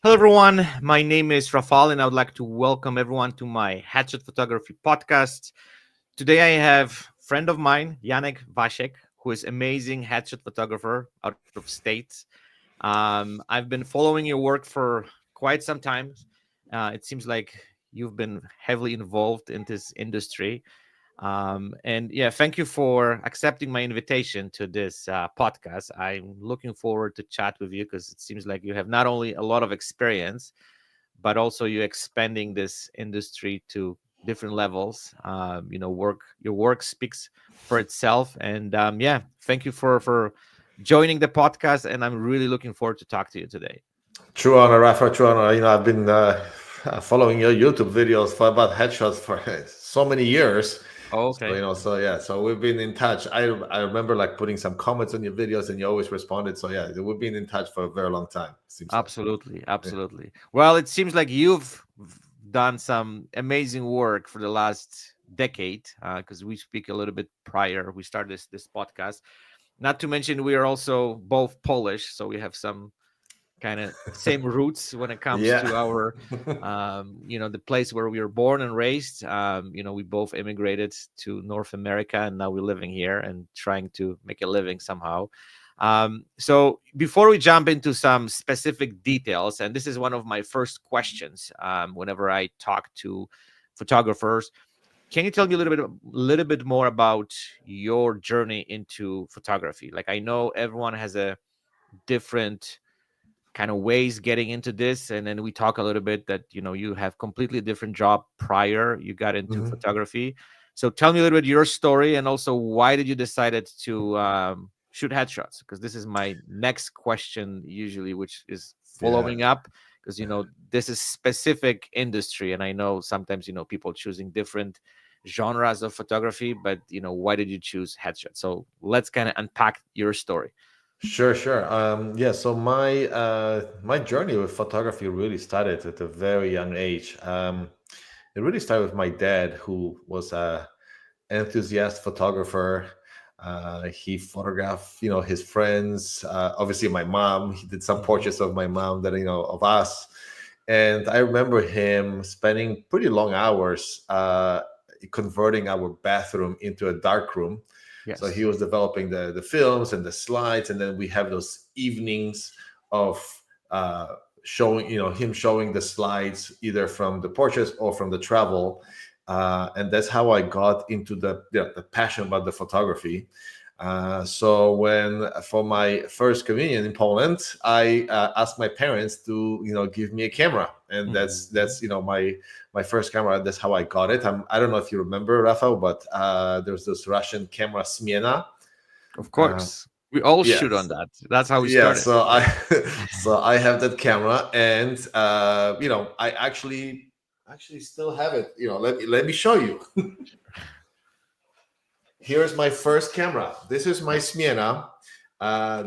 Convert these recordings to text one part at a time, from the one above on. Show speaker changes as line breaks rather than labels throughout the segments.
Hello, everyone. My name is Rafal, and I would like to welcome everyone to my Headshot Photography podcast. Today, I have a friend of mine, Yaneck Wasiek, who is amazing headshot photographer out of state. I've been following your work for quite some time. It seems like you've been heavily involved in this industry. And yeah, thank you for accepting my invitation to this podcast. I'm looking forward to chat with you because it seems like you have not only a lot of experience, but also you're expanding this industry to different levels. Work your work speaks for itself. And yeah, thank you for joining the podcast. And I'm really looking forward to talk to you today.
True honor, Rafa. True honor. I've been following your YouTube videos for about headshots for so many years. So
Okay.
so yeah, so we've been in touch. I remember like putting some comments on your videos, and you always responded. So yeah, we've been in touch for a very long time. Seems like.
Absolutely,
Yeah.
absolutely. Well, it seems like you've done some amazing work for the last decade, because we speak a little bit prior. We started this podcast. Not to mention, we are also both Polish, so we have some kind of same roots when it comes
Yeah.
to our, the place where we were born and raised. We both immigrated to North America, and now we're living here and trying to make a living somehow. So before we jump into some specific details, and this is one of my first questions whenever I talk to photographers, can you tell me a little bit more about your journey into photography? Like, I know everyone has a different kind of ways getting into this, and then we talk a little bit that you have completely different job prior you got into
Mhm.
photography. So tell me a little bit your story, and also why did you decided to shoot headshots, because this is my next question usually, which is
Yeah.
following up, because this is specific industry, and I know sometimes people choosing different genres of photography, but why did you choose headshots? So let's kind of unpack your story.
Sure, sure. Yeah, so my journey with photography really started at a very young age. It really started with my dad, who was a enthusiast photographer. He photographed, his friends. Obviously, my mom. He did some
Mhm.
portraits of my mom that of us, and I remember him spending pretty long hours converting our bathroom into a dark room. So he
Yes.
was developing the films and the slides, and then we have those evenings of uh, showing, him showing the slides either from the portraits or from the travel, and that's how I got into the passion about the photography. So when for my first communion in Poland, I asked my parents to give me a camera, and
Mhm.
that's my first camera. That's how I got it. I don't know if you remember, Rafael, but there's this Russian camera Smiena.
Of
Uh,
course. We all shoot on
yes,
that. That's how we
yeah.
started.
So I so I have that camera, and I actually still have it. Let me show you. Here's my first camera. This is my
Yeah.
Smiena.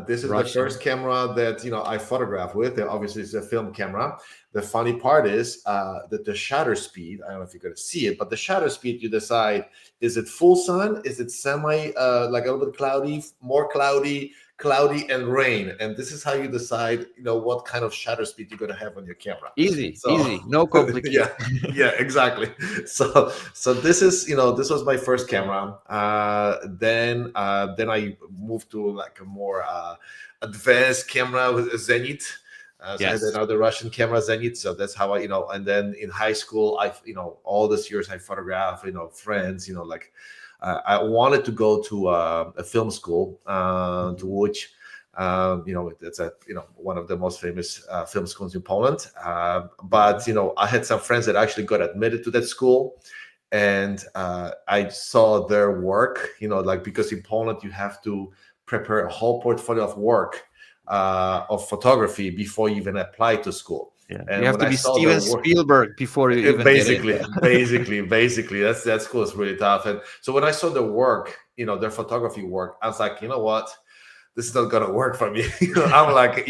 This is the first
Russian.
camera that I photograph with. Obviously, it's a film camera. The funny part is that the shutter speed. I don't know if you're going to see it, but the shutter speed, you decide: is it full sun? Is it semi, like a little bit cloudy, more cloudy, cloudy, and rain? And this is how you decide, what kind of shutter speed you're going to have on your camera.
Easy,
So,
easy. No
yeah,
complication.
yeah, exactly. So this is this was my first camera. Then I moved to like a more advanced camera with a Zenit. So I had
Yes.
another Russian camera Zenit. So that's how and then in high school I all these years I photograph friends like I wanted to go to a film school, to
Mhm.
which it's a one of the most famous film schools in Poland. But
Mhm.
I had some friends that actually got admitted to that school, and I saw their work. Like, because in Poland you have to prepare a whole portfolio of work of photography before you even apply to school.
Yeah. You
And
have
when
to
I
be
saw their
Steven
work,
Spielberg before you even get in.
basically, that school is really tough. And so when I saw the work, their photography work, I was like, you know what? This is not gonna work for me. I'm like,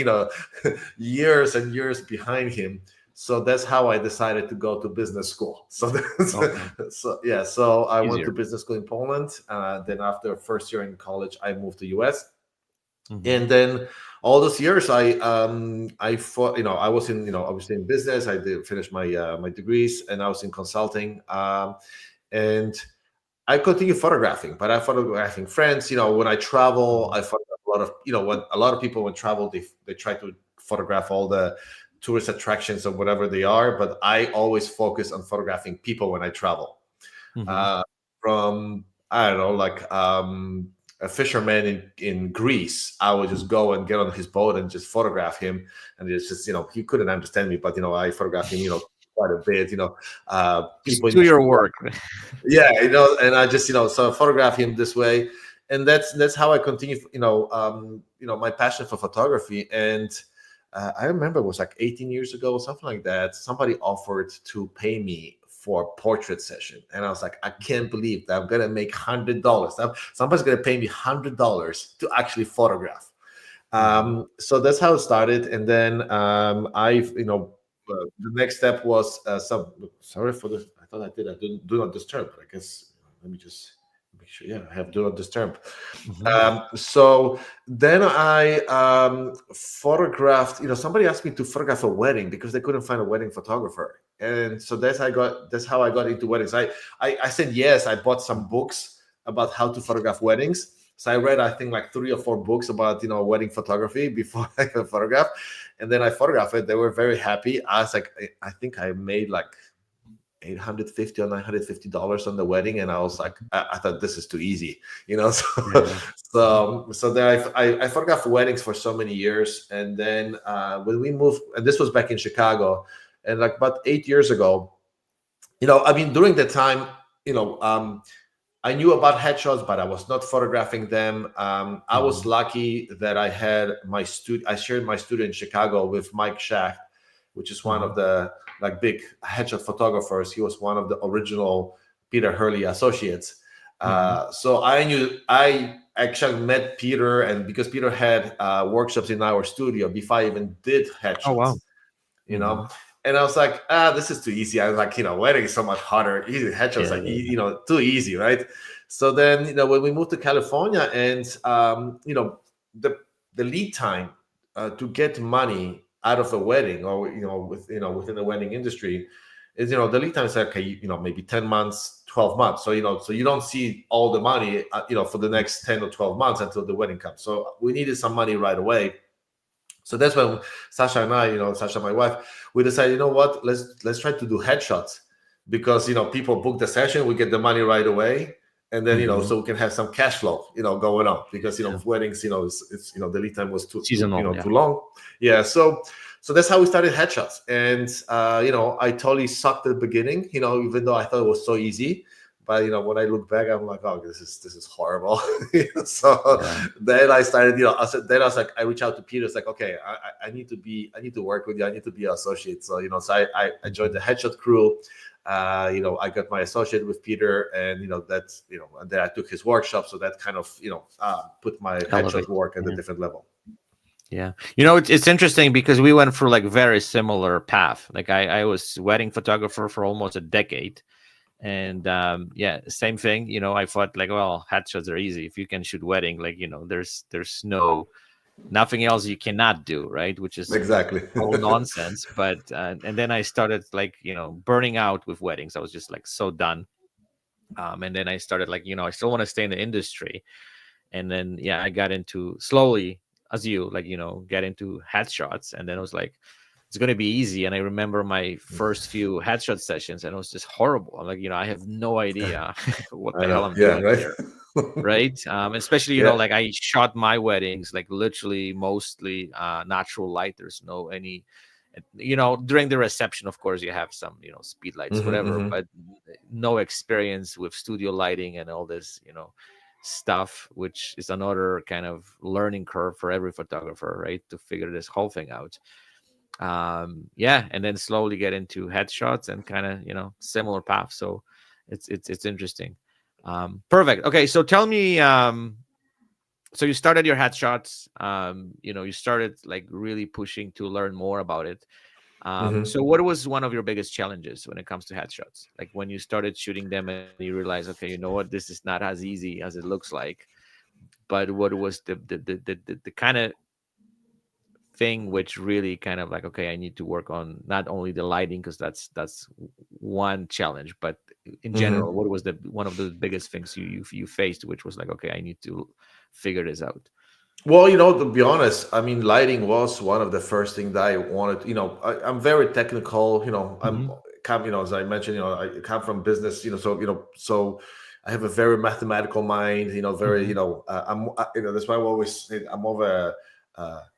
years and years behind him. So that's how I decided to go to business school. So
Okay.
so yeah, so I went to
Easier.
business school in Poland. Then after first year in college, I moved to US.
Hmm.
And then all those years I thought, I was in, obviously in business. I did finish my degrees, and I was in consulting. And I continue photographing, but I photographing friends. When I travel, I photograph a lot of, when a lot of people when travel, they try to photograph all the tourist attractions or whatever they are. But I always focus on photographing people when I travel.
Hmm.
Uh, from, I don't know, like a fisherman in Greece, I would just go and get on his boat and just photograph him. And it's just, he couldn't understand me, but I photograph him, quite a bit.
Just
People in
do your
Cuba,
work.
yeah, and I just, so photograph him this way. And that's how I continue, my passion for photography. And I remember it was like 18 years ago, something like that. Somebody offered to pay me for a portrait session, and I was like, I can't believe that I'm gonna make $100. Somebody's gonna pay me $100 to actually photograph.
Hmm.
So that's how it started. And then the next step was some. Sorry for this. I thought I did. I didn't do not disturb. But I guess let me just make sure. Yeah, I have do not disturb.
Hmm.
So then I photographed. Somebody asked me to photograph a wedding because they couldn't find a wedding photographer, and so that's how I got into weddings. I said yes. I bought some books about how to photograph weddings. So I read, I think, like 3 or 4 books about wedding photography before I could photograph, and then I photographed it. They were very happy. I was like, I think I made like 850 or $950 on the wedding, and I was like, I thought this is too easy, So
Yeah.
so then I photographed weddings for so many years, and then when we moved, and this was back in Chicago, and like about 8 years ago, I mean, during the time, you know. I knew about headshots, but I was not photographing them. I was
Hmm.
lucky that I had I shared my studio in Chicago with Mike Schacht, which is one
Hmm.
of the like big headshot photographers. He was one of the original Peter Hurley associates.
Hmm.
So I actually met Peter, and because Peter had workshops in our studio before I even did
Oh wow.
headshots, you
Hmm.
know. And I was like, this is too easy. I was like, wedding is so much harder. Easy headshots,
Yeah.
like, too easy, right? So then, when we moved to California, and the the lead time to get money out of a wedding, or within the wedding industry, is the lead time is like, okay, maybe 10 months, 12 months. So so you don't see all the money, for the next 10 or 12 months until the wedding comes. So we needed some money right away. So that's when Sasha and I, Sasha, my wife, we decided, what, let's try to do headshots, because people book the session, we get the money right away, and then
Hmm.
so we can have some cash flow, going on, because
Yeah.
weddings, it's the lead time was
Seasonal. Yeah.
too long. Yeah, so that's how we started headshots, and I totally sucked at the beginning, even though I thought it was so easy. But when I look back, I'm like, oh, this is horrible. So
Yeah.
then I started, then I was like, I reached out to Peter. It's like, okay, I I need to work with you. I need to be an associate. So so I joined the
Hmm.
headshot crew. I got my associate with Peter, and that's and then I took his workshop. So that kind of put my headshot
Elevate.
work at a
Yeah.
different level.
Yeah. It's interesting because we went for like very similar path. Like I was wedding photographer for almost a decade. And yeah, same thing. I thought like, well, headshots are easy. If you can shoot wedding, like, there's nothing else you cannot do, right? Which is
Exactly.
all nonsense. But and then I started like, burning out with weddings. I was just like so done. And then I started like, I still want to stay in the industry. And then yeah, I got into slowly, as you like, get into headshots. And then it was like, it's going to be easy. And I remember my first few headshot sessions, and it was just horrible. I'm like, I have no idea what
I
the hell
know.
I'm
Yeah.
doing
Right.
here, right? Especially,
Yeah.
like I shot my weddings like literally mostly natural light. There's no any, during the reception, of course, you have some, speed lights,
Hmm.
whatever,
Hmm.
but no experience with studio lighting and all this, stuff, which is another kind of learning curve for every photographer, right? To figure this whole thing out. Yeah, and then slowly get into headshots and kind of, similar path. So it's interesting. Perfect. Okay, so tell me, so you started your headshots, you started like really pushing to learn more about it.
Hmm.
So what was one of your biggest challenges when it comes to headshots, like when you started shooting them and you realize, okay, you know what, this is not as easy as it looks like? but what was the kind of thing which really kind of like, okay, I need to work on not only the lighting, because that's one challenge, but in
Mhm.
general, what was the one of the biggest things you faced, which was like, okay, I need to figure this out.
Well, to be honest, I mean, lighting was one of the first things that I wanted. I'm very technical.
Hmm.
As I mentioned, I come from business. So I have a very mathematical mind. Very,
Hmm.
that's why I always say I'm more of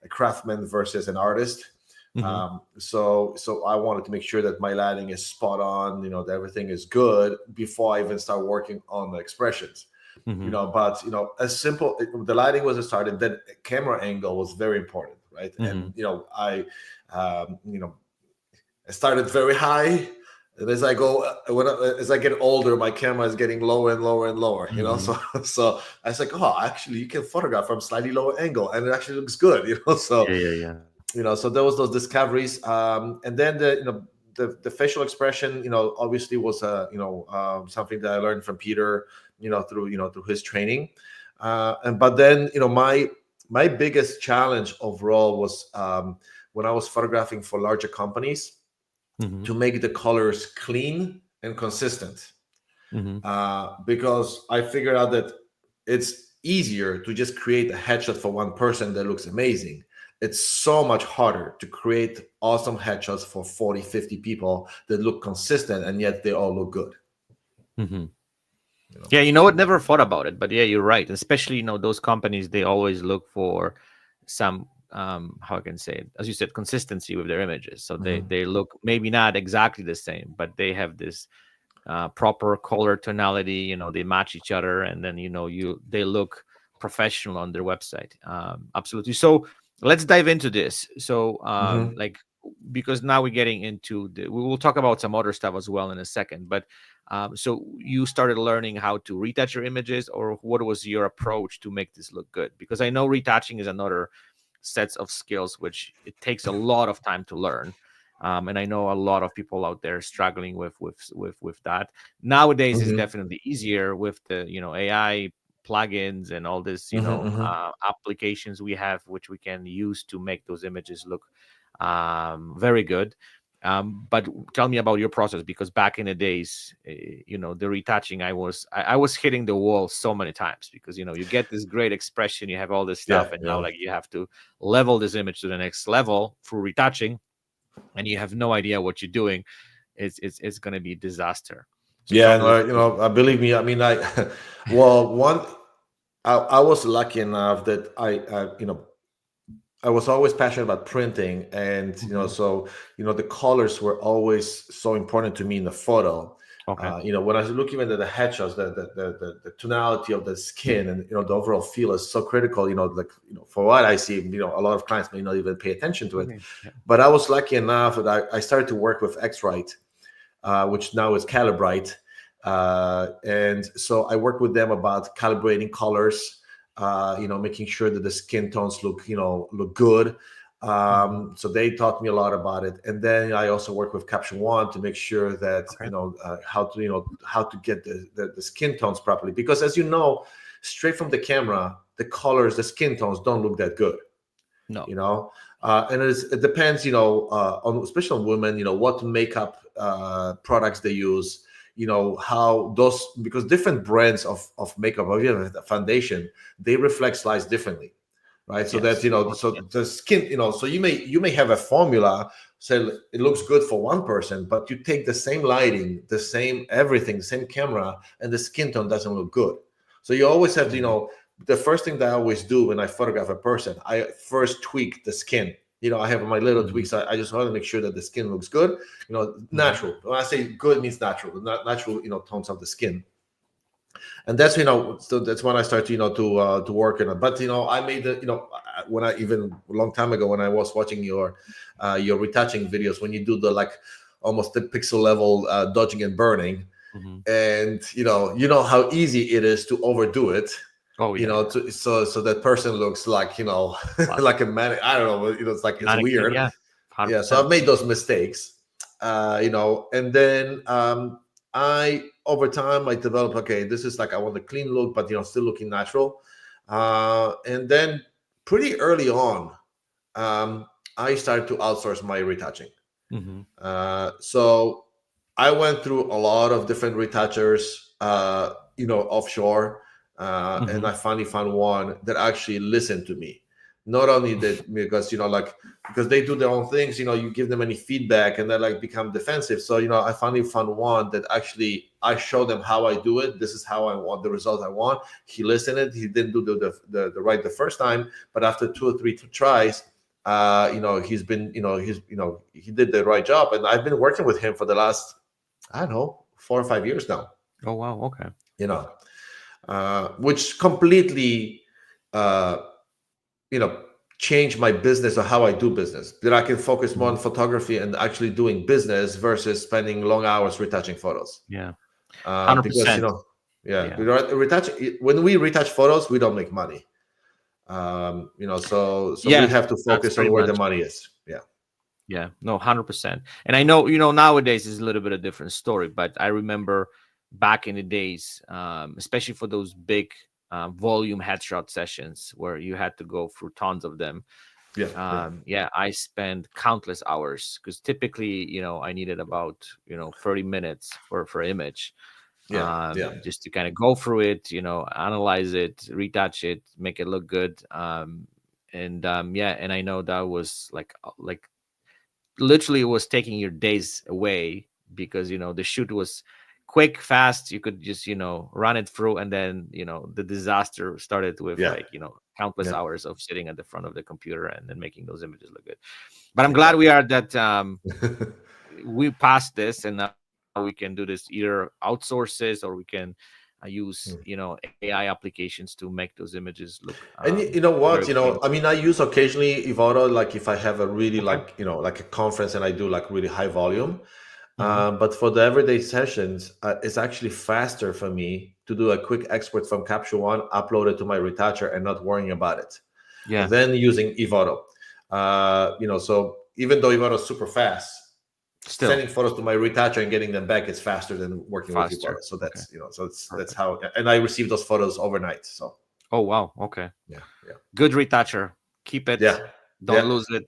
a craftsman versus an artist.
Hmm.
So I wanted to make sure that my lighting is spot on. That everything is good before I even start working on the expressions.
Hmm.
But as simple, the lighting was a start, and then camera angle was very important, right?
Hmm.
And um, you know I started very high, and as I go as I get older, my camera is getting lower and lower and lower,
Hmm.
so so I was like, oh, actually you can photograph from slightly lower angle and it actually looks good. So
Yeah, yeah, yeah.
so there was those discoveries, and then the facial expression, obviously was something that I learned from Peter, through his training, and but then my biggest challenge overall was, when I was photographing for larger companies,
Hmm.
to make the colors clean and consistent,
Hmm.
because I figured out that it's easier to just create a headshot for one person that looks amazing. It's so much harder to create awesome headshots for 40, 50 people that look consistent and yet they all look good.
Hmm.
You know?
Yeah, what? Never thought about it, but yeah, you're right. Especially, those companies, they always look for some, how I can say it, as you said, consistency with their images. So they
Mhm.
they look maybe not exactly the same, but they have this proper color tonality. They match each other, and then they look professional on their website. Absolutely. So let's dive into this. So
Mhm.
like, because now we're getting into we will talk about some other stuff as well in a second, but so you started learning how to retouch your images, or what was your approach to make this look good? Because I know retouching is another sets of skills which it takes a lot of time to learn, and I know a lot of people out there struggling with that. Nowadays it's
Mhm.
definitely easier with the AI plugins and all this
Mhm. Mhm.
applications we have, which we can use to make those images look very good. But tell me about your process, because back in the days, the retouching, I was hitting the wall so many times, because you get this great expression, you have all this
Yeah.
stuff, and now
Yeah.
like you have to level this image to the next level through retouching, and you have no idea what you're doing. It's going to be disaster. So tell
Yeah.
me.
Believe me. I mean, well, I was lucky enough that I was always passionate about printing, and
Mhm.
so the colors were always so important to me in the photo.
Okay.
When I look even at the headshots, the tonality of the skin and the overall feel is so critical. Like for what I see, a lot of clients may not even pay attention to it.
Okay. Yeah.
But I was lucky enough that I started to work with X-Rite, which now is Calibrite. And so I work with them about calibrating colors, making sure that the skin tones look good.
Mhm.
So they taught me a lot about it. And then I also work with Caption One to make sure that
Okay.
how to get the skin tones properly. Because as you know, straight from the camera, the colors, the skin tones don't look that good.
No.
you know and it depends, on, especially on women, what makeup products they use, how those, because different brands of makeup or even the foundation, they reflect lights differently, right? So that,
Yes, of course.
so
Yeah.
the skin, so you may have a formula, say it looks good for one person, but you take the same lighting, the same everything, the same camera, and the skin tone doesn't look good. So you always have to,
Mhm.
the first thing that I always do when I photograph a person, I first tweak the skin. I have my little
Mhm.
tweaks. I just want to make sure that the skin looks good,
Mhm.
natural. When I say good, means natural, not natural, tones of the skin. And that's, so that's when I started, to work on it. But I made the, when I, even a long time ago, when I was watching your retouching videos, when you do the, like, almost the pixel level dodging and burning,
Mhm.
and how easy it is to overdo it,
Oh yeah, yeah.
so that person looks like,
Plastic.
like a man. I don't know, it's like, it's
Mannequin.
weird.
Yeah.
Yeah, so
100%.
I've made those mistakes, and then I over time I developed, okay, this is like, I want a clean look, but still looking natural. And then pretty early on, um, I started to outsource my retouching.
Hmm.
So I went through a lot of different retouchers, offshore, and
Hmm.
I finally found one that actually listened to me. Not only that, because like because they do their own things, you give them any feedback and they like become defensive. So I finally found one that actually I show them how I do it. This is how I want the result I want. He listened. He didn't do the right the first time, but after two or three tries, he's been, he did the right job, and I've been working with him for the last, I don't know, 4 or 5 years now.
Oh wow. Okay.
You know, which completely, uh, you know, changed my business or how I do business. That I can focus more on
Mhm.
photography and actually doing business versus spending long hours retouching photos.
Yeah. 100%.
Because yeah,
Yeah.
when we retouch photos, we don't make money. So we
Yeah.
have to
That's
focus
pretty
on where the
much.
money is. Yeah.
Yeah. No, 100%. And I know, nowadays is a little bit a different story, but I remember back in the days, especially for those big volume headshot sessions where you had to go through tons of them.
Yeah. Yeah.
Yeah, I spend countless hours because typically, I needed about, 30 minutes for image,
Yeah. Yeah.
just to kind of go through it, analyze it, retouch it, make it look good. And yeah, and I know that was like literally it was taking your days away because the shoot was quick, fast. You could just run it through, and then the disaster started with
Yeah.
like countless
Yeah.
hours of sitting at the front of the computer and then making those images look good. But I'm glad we
Exactly.
are that we passed this, and now we can do this either outsources or we can use AI applications to make those images look
And you know
very
what?
clean.
I mean, I use occasionally Evoto, like if I have a really
Okay.
like, like a conference and I do like really high volume.
Hmm.
But for the everyday sessions, it's actually faster for me to do a quick export from Capture One, upload it to my retoucher, and not worrying about it.
Yeah.
Than using Evoto. So even though Evoto is super fast,
Still
sending photos to my retoucher and getting them back is faster than working with
faster.
Evoto. So
Okay.
that's so that's
Perfect.
how. And I receive those photos overnight. So
Oh wow. Okay.
yeah, yeah,
Good retoucher. Keep
yeah,
it. Don't
yeah,
lose it.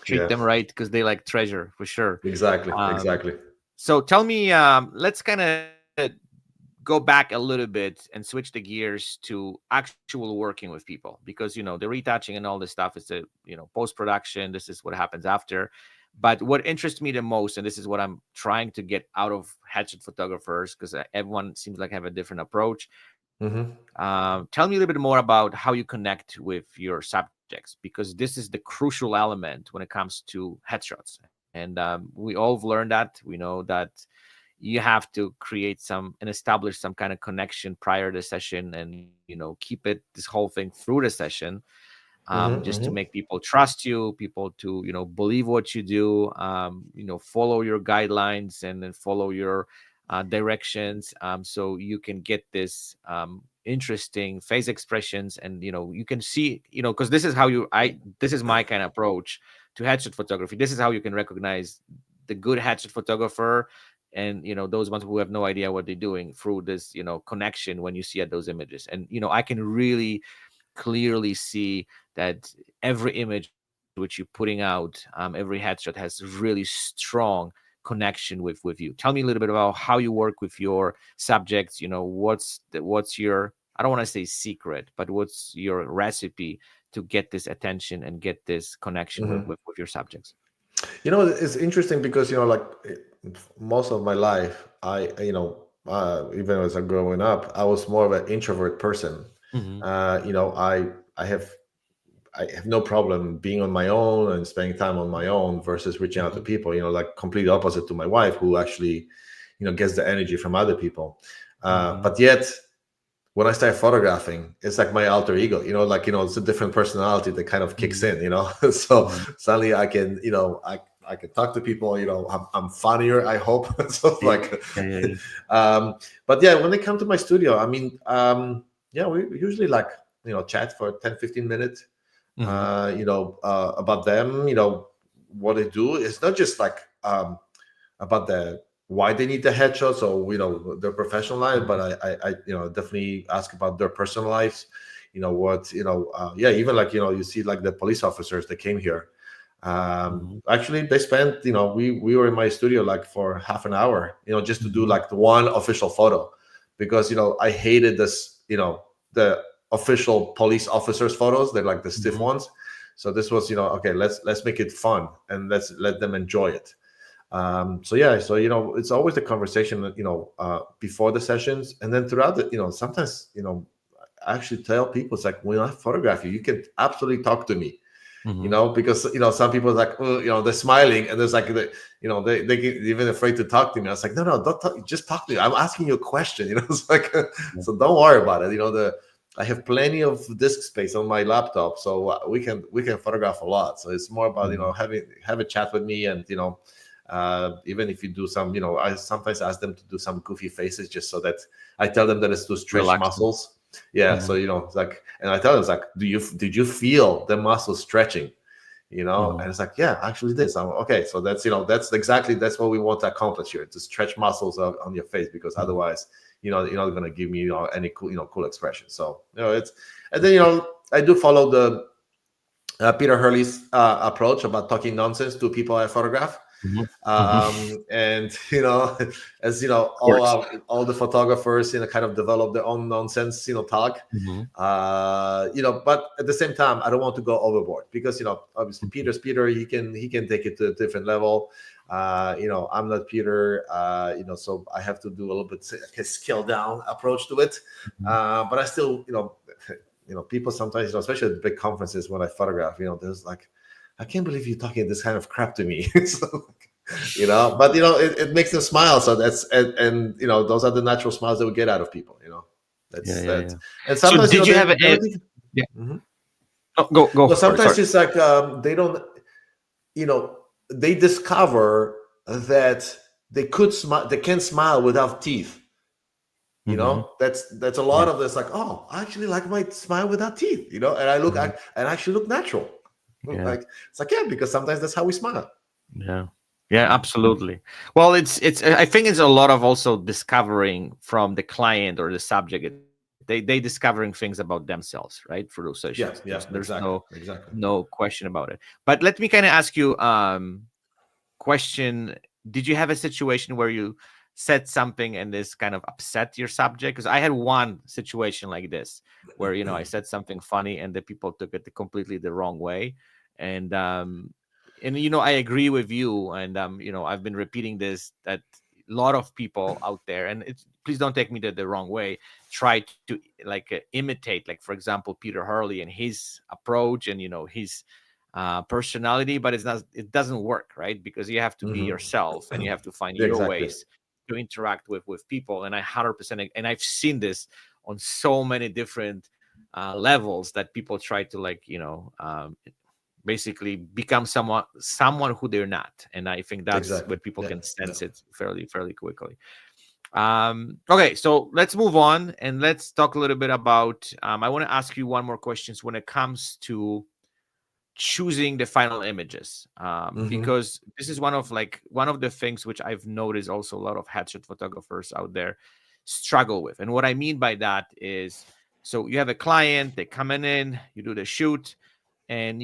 Treat
yeah.
them right because they like treasure for sure.
Exactly,
Um,
exactly.
so tell me, let's kind of go back a little bit and switch the gears to actual working with people because the retouching and all this stuff is the post production. This is what happens after. But what interests me the most, and this is what I'm trying to get out of headshot photographers, because everyone seems like have a different approach.
Hmm.
Tell me a little bit more about how you connect with your subjects, because this is the crucial element when it comes to headshots. And we all have learned that. We know that you have to create some and establish some kind of connection prior to the session, and keep it this whole thing through the session, just to make
Hmm.
people trust you, people to believe what you do, follow your guidelines and then follow your directions, so you can get this interesting face expressions, and you can see, because this is my kind of approach to headshot photography. This is how you can recognize the good headshot photographer, and those ones who have no idea what they're doing, through this connection when you see at those images. And I can really clearly see that every image which you're putting out, every headshot has really strong connection with you. Tell me a little bit about how you work with your subjects. What's your, I don't want to say secret, but what's your recipe to get this attention and get this connection with
Hmm.
with your subjects?
It's interesting because like most of my life, even as I'm growing up, I was more of an introvert person.
Hmm.
Uh, you know, I I have I have no problem being on my own and spending time on my own versus reaching out to
Hmm.
people. Like completely opposite to my wife, who actually, gets the energy from other people.
Hmm.
But yet, when I start photographing, it's like my alter ego. It's a different personality that kind of kicks
Hmm.
in. So
Hmm.
suddenly I can, I can talk to people. I'm funnier. I hope. So
Yeah,
like,
yeah, yeah, yeah.
um, but yeah, when they come to my studio, I mean, yeah, we usually like chat for 10-15 minutes
Hmm.
about them, what they do. It's not just like about the why they need the headshots or their professional life, but I definitely ask about their personal lives. What yeah, even like you see like the police officers that came here.
Mhm.
Actually, they spent we were in my studio like for half an hour, just to do
Mhm.
like the one official photo, because I hated this, the official police officers photos. They're like the stiff
Mhm.
ones. So this was, okay, let's make it fun and let's let them enjoy it. So yeah, so it's always the conversation, before the sessions, and then throughout the, sometimes, I actually tell people, it's like, when I photograph you, you can absolutely talk to me,
Mhm.
because some people are like, oh, they're smiling, and there's like they get even afraid to talk to me. I was like, no, don't talk, just talk to me. I'm asking you a question. It's like,
Yeah.
so don't worry about it. I have plenty of disk space on my laptop, so we can photograph a lot. So it's more about
Mhm.
have a chat with me, and even if you do some, I sometimes ask them to do some goofy faces, just so that I tell them that it's to stretch
Relaxing.
muscles. Yeah, so
Mhm.
it's like, and I tell them, it's like, did you feel the muscle stretching? And
Mhm.
it's like, yeah, actually this. I'm okay. So that's what we want to accomplish here, to stretch muscles on your face, because
Mhm.
otherwise, you're not going to give me, any cool, cool expression. So it's, and then I do follow the Peter Hurley's approach about talking nonsense to people I photograph.
Mhm. Mhm.
And as
Works.
all the photographers kind of develop their own nonsense talk.
Mhm.
But at the same time, I don't want to go overboard, because obviously
Mhm.
Peter's Peter. He can take it to a different level. I'm not Peter. So I have to do a little bit a scale down approach to it.
Mhm.
But I still people sometimes, especially at big conferences, when I photograph, there's like, I can't believe you're talking this kind of crap to me. So, but it makes them smile. So that's, and those are the natural smiles that we get out of people.
Yeah,
That's
yeah,
that.
yeah.
And
So
sometimes
did you have
they
a
don't even.
yeah.
Mhm.
Oh, go
No,
for it.
sometimes
Sorry.
it's like, they don't. They discover that they could smile. They can smile without teeth.
Mhm.
That's a
Yeah.
lot of this. Like, oh, I actually like my smile without teeth. And
Mhm.
and actually look natural.
Yeah.
Like, it's like, yeah, because sometimes that's how we smile.
Yeah. Yeah,
Mhm.
absolutely. Well, it's I think it's a lot of also discovering from the client or the subject. They discovering things about themselves, right? Through those sessions.
Yeah,
There's
yeah,
no
exactly, exactly.
no question about it. But let me kind of ask you question, did you have a situation where you said something and this kind of upset your subject? Because I had one situation like this where I said something funny and the people took it completely the wrong way. And I agree with you, and I've been repeating this, that a lot of people out there, and it's, please don't take me the wrong way, try to like imitate, like for example Peter Hurley and his approach and his personality, but it doesn't work, right? Because you have to be
Hmm.
yourself and you have to find
Yeah,
your
exactly.
ways to interact with people. And I 100%, and I've seen this on so many different levels, that people try to like basically become someone who they're not. And I think that's
Exactly.
what people
Yeah,
can
yeah.
sense it fairly quickly. Okay, so let's move on and let's talk a little bit about I want to ask you one more questions when it comes to choosing the final images,
Hmm.
because this is one of the things which I've noticed also a lot of headshot photographers out there struggle with. And what I mean by that is, so you have a client, they coming in, you do the shoot, and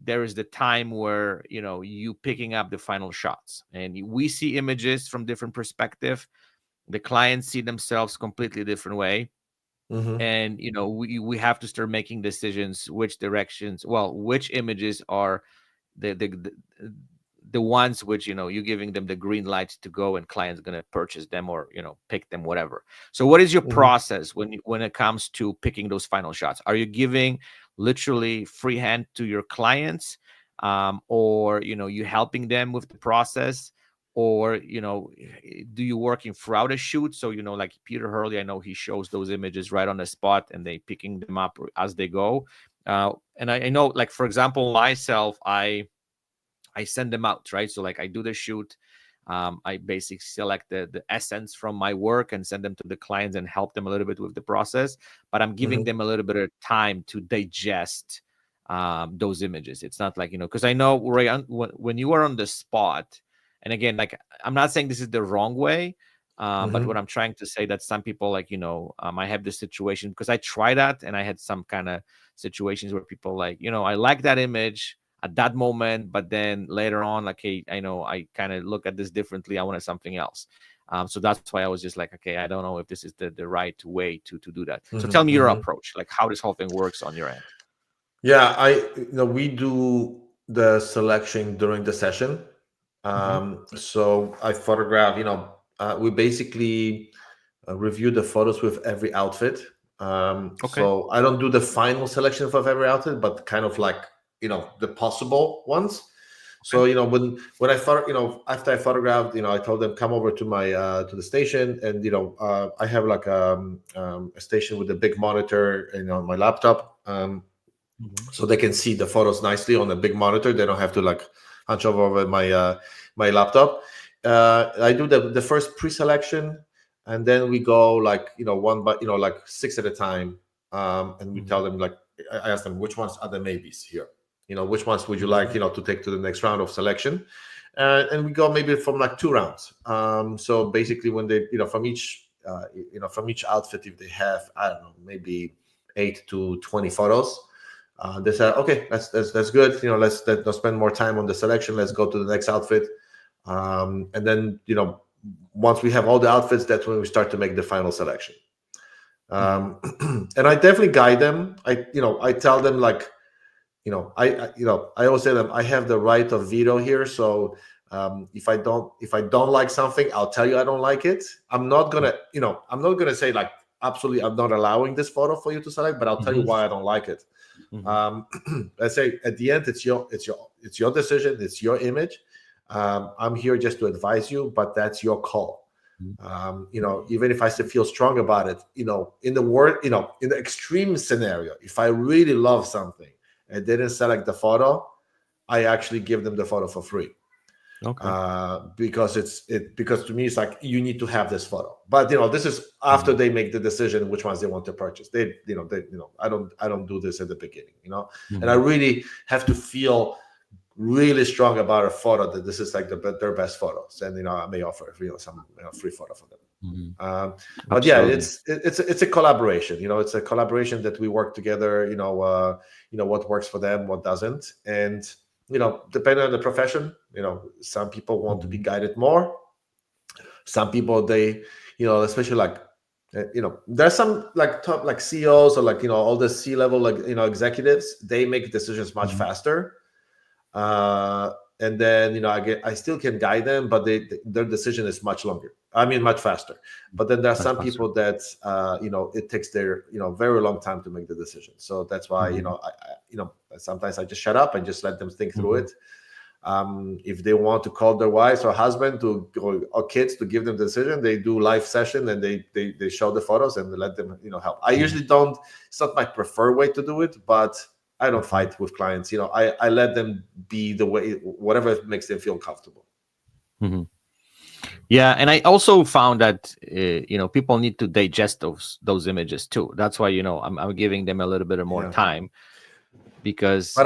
there is the time where you picking up the final shots, and we see images from different perspective, the clients see themselves completely different way,
Hmm.
and we have to start making decisions which directions, well, which images are the ones which you're giving them the green light to go, and clients going to purchase them or pick them, whatever. So what is your
Hmm.
process when it comes to picking those final shots? Are you giving literally free hand to your clients, or you helping them with the process, or do you working throughout a shoot? So like Peter Hurley, I know he shows those images right on the spot and they picking them up as they go. And I know, like for example, myself, I send them out, right? So like I do the shoot, I basically select the essence from my work and send them to the clients and help them a little bit with the process, but I'm giving
Hmm.
them a little bit of time to digest those images. It's not like because I know, right, when you are on the spot, And again, like, I'm not saying this is the wrong way, but what
Hmm.
I'm trying to say that some people, like, I have this situation because I tried that, and I had some kind of situations where people, like, I like that image at that moment, but then later on, like, hey, I know I kind of look at this differently. I wanted something else. So that's why I was just like, okay, I don't know if this is the right way to do that. So tell
Hmm.
me your
Hmm.
approach, like how this whole thing works on your end.
Yeah, we do the selection during the session.
Hmm.
So I photograph, we basically review the photos with every outfit.
Okay.
So I don't do the final selection of every outfit, but kind of like, the possible ones.
Okay.
So, when I thought, after I photographed, I told them come over to my to the station, and I have like a station with a big monitor, on my laptop.
Hmm.
So they can see the photos nicely on a big monitor. They don't have to like hunch over my laptop. I do the first pre-selection, and then we go like one by like six at a time, and we
Hmm.
tell them like I ask them which ones are the maybes here. Which ones would you like
Hmm.
to take to the next round of selection, and we go maybe from like two rounds. So basically, when they from each outfit, if they have I don't know maybe 8 to 20 photos, they said, okay, that's good. Let's spend more time on the selection. Let's go to the next outfit. And then, once we have all the outfits, that's when we start to make the final selection.
Hmm.
Um, and I definitely guide them. I tell them like, I always say to them, I have the right of veto here. So if I don't like something, I'll tell you I don't like it. I'm not gonna say like absolutely I'm not allowing this photo for you to select, but I'll tell you
Hmm.
why I don't like it.
Hmm.
um, let's say at the end it's your decision, it's your image. I'm here just to advise you, but that's your call. Even if I still feel strong about it, in the word, in the extreme scenario, if I really love something and didn't select the photo, I actually give them the photo for free.
Okay.
Because to me it's like you need to have this photo, but this is after
Hmm.
they make the decision which ones they want to purchase. I don't do this at the beginning, and I
Hmm.
really have to feel really strong about a photo that this is like their best photos, and I may offer some free photo for them.
Hmm.
But yeah,
Absolutely.
it's a collaboration. It's a collaboration that we work together. What works for them, what doesn't, and depending on the profession, some people want to be
Hmm.
guided more. Some people especially like there's some like top like CEOs or like all the C-level like executives. They make decisions much
Hmm.
faster, uh, and then I still can guide them, but their decision is much longer. I mean, much faster. But then there are
Much
some
faster.
people that it takes their very long time to make the decision. So that's why
Hmm.
sometimes I just shut up and just let them think through
Hmm.
it. If they want to call their wives or husband or kids to give them the decision, they do live session and they show the photos and they let them help. I
Hmm.
usually don't. It's not my preferred way to do it, but I don't
Hmm.
fight with clients. I let them be the way whatever makes them feel comfortable.
Hmm. Yeah, and I also found that people need to digest those images too. That's why I'm giving them a little bit of more
Yeah.
time because
But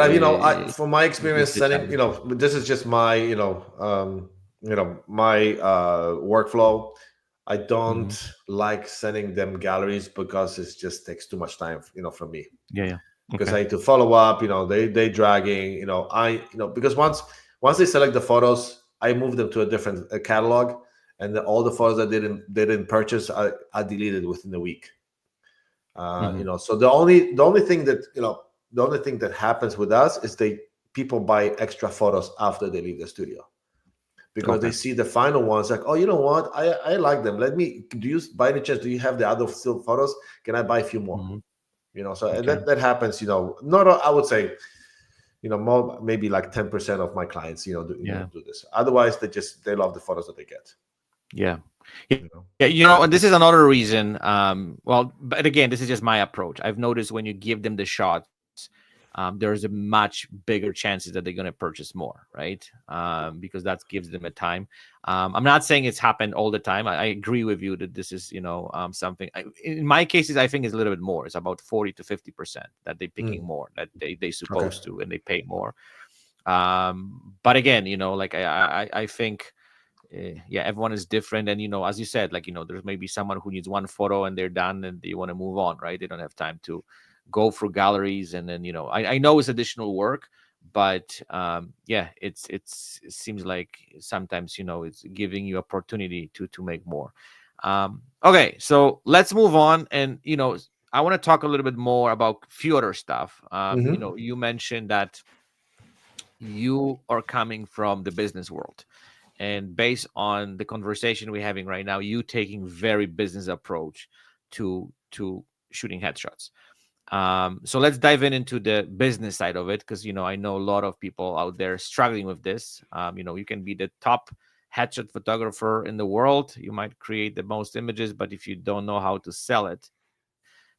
from my experience
the
setting,
time.
this is just my, my workflow. I don't
Hmm.
like sending them galleries because it just takes too much time, from me.
Yeah, yeah.
Because
Okay.
I need to follow up. They dragging. Because once they select the photos, I move them to a different catalog, and all the photos that they didn't purchase are deleted within a week.
Hmm.
So the only thing that happens with us is people buy extra photos after they leave the studio because they
Okay.
see the final ones like, oh, you know what, I like them. Do you by any chance do you have the other still photos? Can I buy a few more?
Hmm.
So and
Okay.
that happens. Not I would say more, maybe like 10% of my clients
Yeah.
do this. Otherwise they love the photos that they get.
Yeah. Yeah.
You know.
Yeah. And this is another reason. Well, but again, this is just my approach. I've noticed when you give them the shots, there's a much bigger chances that they're going to purchase more, right? Because that gives them a time. I'm not saying it's happened all the time. I agree with you that this is, something. In my cases, I think it's a little bit more. It's about 40 to 50% that they're picking
Mm,
more that they
okay.
supposed to, and they pay more. But again, like I think yeah, everyone is different. And as you said, like there's maybe someone who needs one photo and they're done and they want to move on, right? They don't have time to go through galleries. And then I know it's additional work, but yeah, it seems like sometimes it's giving you opportunity to make more. Okay, so let's move on. And I want to talk a little bit more about few other stuff.
Hmm.
You mentioned that you are coming from the business world, and based on the conversation we're having right now, you taking very business approach to shooting headshots. So let's dive into the business side of it, because I know a lot of people out there struggling with this. You can be the top headshot photographer in the world, you might create the most images, but if you don't know how to sell it,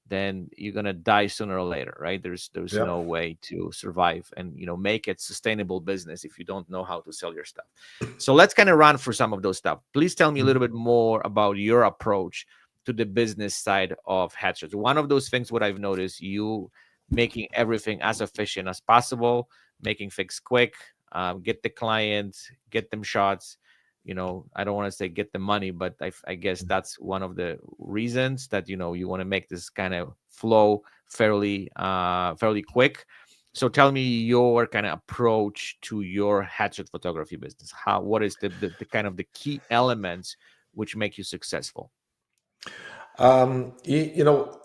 then you're gonna die sooner or later, right? There's no
Yep.
way to survive and make it sustainable business if you don't know how to sell your stuff. So let's kind of run through some of those stuff. Please tell me a little bit more about your approach to the business side of headshots. One of those things, what I've noticed, you making everything as efficient as possible, making things quick, get the client, get them shots. I don't want to say get the money, but I guess that's one of the reasons that you want to make this kind of flow fairly quick. So tell me your kind of approach to your headshot photography business. What is the kind of the key elements which make you successful?
You know,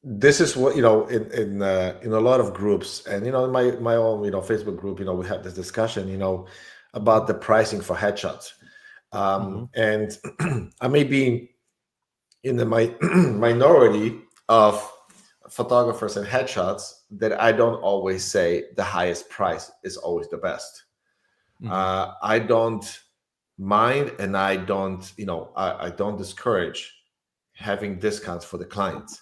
this is what in a lot of groups, and in my own Facebook group, we have this discussion, about the pricing for headshots.
Hmm.
And I may be in the minority of photographers and headshots that I don't always say the highest price is always the best.
Hmm.
I don't mind, and I don't discourage having discounts for the clients.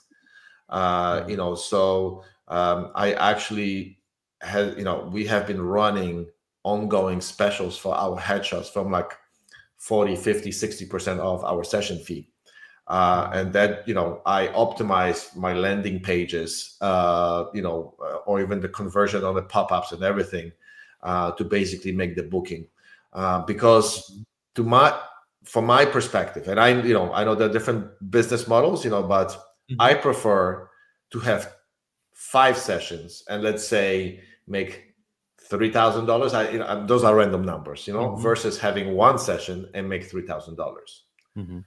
Hmm.
So I actually we have been running ongoing specials for our headshots from like 40, 50, 60% off our session fee.
Hmm.
And that, I optimize my landing pages, or even the conversion on the pop-ups and everything, to basically make the booking. Because
Hmm.
to my, from my perspective, and I know there are different business models, but I
Hmm.
prefer to have 5 sessions and, let's say, make $3,000. Those are random numbers,
Hmm.
versus having 1 session and make $3,000.
Hmm.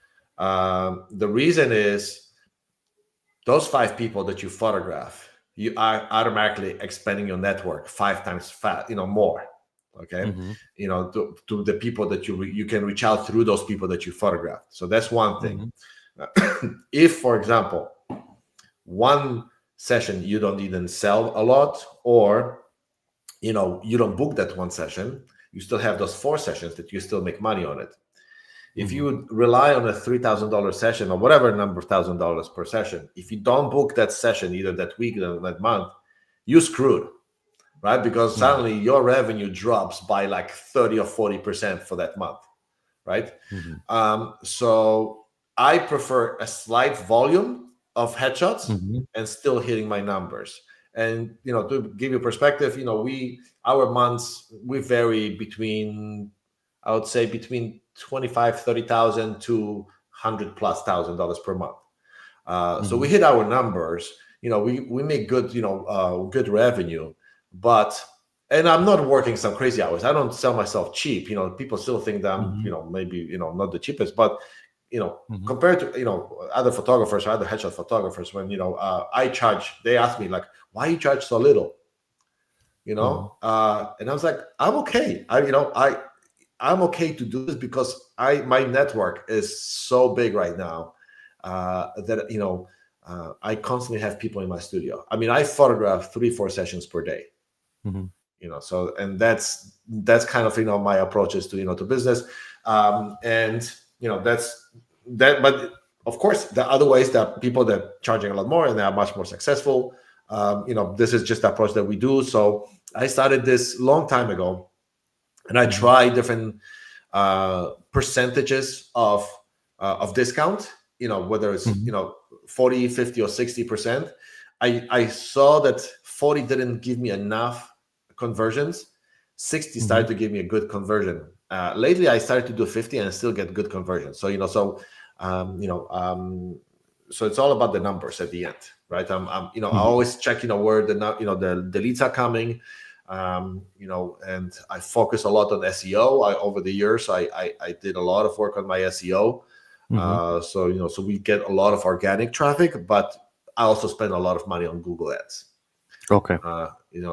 The reason is those 5 people that you photograph, you are automatically expanding your network 5 times more. Okay,
Hmm.
to the people that you can reach out through those people that you photograph. So that's one thing.
Hmm.
If, for example, one session you don't even sell a lot, or you don't book that 1 session, you still have those 4 sessions that you still make money on it. If you
Hmm.
would rely on a $3,000 session, or whatever number of $1,000 per session, if you don't book that session either that week or that month, you screwed, right? Because
Hmm.
suddenly your revenue drops by like 30 or 40% for that month, right?
Hmm.
So I prefer a slight volume of headshots
Hmm.
and still hitting my numbers. And to give you perspective, our months, we vary between, I would say, between 25, 30,000 to 100+ thousand dollars per month. So we
Hmm.
hit our numbers. We make good, good revenue, but, and I'm not working some crazy hours. I don't sell myself cheap. People still think that I'm,
Hmm.
maybe, not the cheapest, but
Hmm.
compared to other photographers or other headshot photographers, when I charge, they ask me like, why you charge so little?
Hmm.
And I was like, I'm okay. I'm okay to do this because my network is so big right now, that I constantly have people in my studio. I mean, I photograph 3-4 sessions per day.
Hmm.
So, and that's kind of my approaches to to business. And that's that. But of course, the other ways that people that charging a lot more and they are much more successful. This is just the approach that we do. So I started this long time ago, and I
Hmm.
tried different percentages of discount, whether it's
Hmm.
40, 50, or 60%. I saw that 40 didn't give me enough conversions, 60 started
Mhm.
to give me a good conversion. Lately, I started to do 50 and still get good conversion. So um, you know, um, so it's all about the numbers at the end, right? I
Mhm.
always check, where the leads are coming, and I focus a lot on SEO. Over the years, I did a lot of work on my SEO.
Mhm.
So we get a lot of organic traffic, but I also spend a lot of money on Google Ads.
Okay.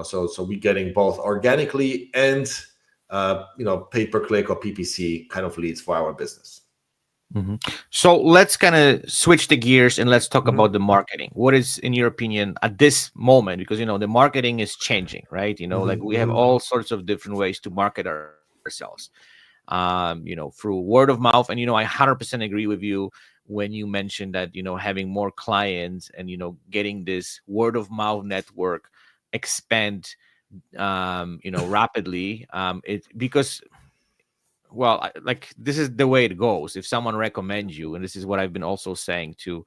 So we're getting both organically and pay per click or PPC kind of leads for our business.
Mhm. So let's kind of switch the gears and let's talk
Hmm.
about the marketing. What is, in your opinion, at this moment? Because the marketing is changing, right? Like
Hmm.
we have
Hmm.
all sorts of different ways to market ourselves. Through word of mouth, and I 100% agree with you when you mentioned that having more clients and getting this word of mouth network expand rapidly. It because well like this is the way it goes. If someone recommends you, and this is what I've been also saying to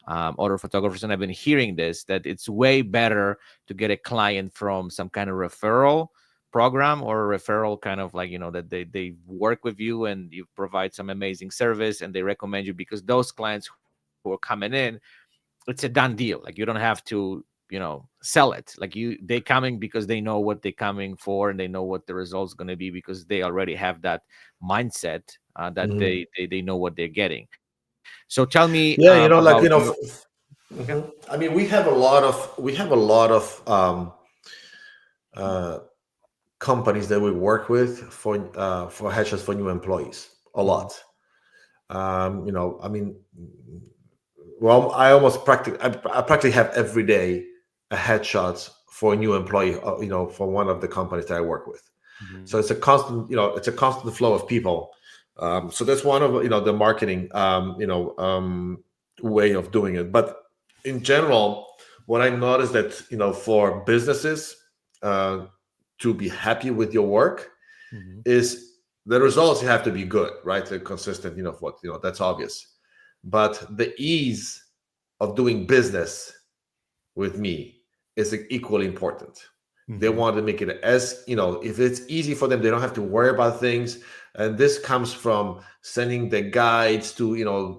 other photographers, and I've been hearing this, that it's way better to get a client from some kind of referral program, or a referral kind of like that they work with you and you provide some amazing service and they recommend you, because those clients who are coming in, it's a done deal. Like you don't have to sell it. Like they coming because they know what they're coming for, and they know what the results going to be, because they already have that mindset, that
Hmm.
they know what they're getting. So tell me
Yeah,
about
like
your. Yeah.
mhm. I mean, we have a lot of uh, companies that we work with for headshots for new employees. A
Mhm.
lot. I mean, well, I practically have every day a headshot for a new employee. For one of the companies that I work with. So
Mhm.
it's a constant flow of people. So that's one of the marketing way of doing it. But in general, what I noticed that for businesses uh, to be happy with your work
Mhm.
is the results have to be good, right? They're consistent. That's obvious. But the ease of doing business with me is equally important. They
Mhm.
want to make it as, if it's easy for them, they don't have to worry about things. And this comes from sending the guides to,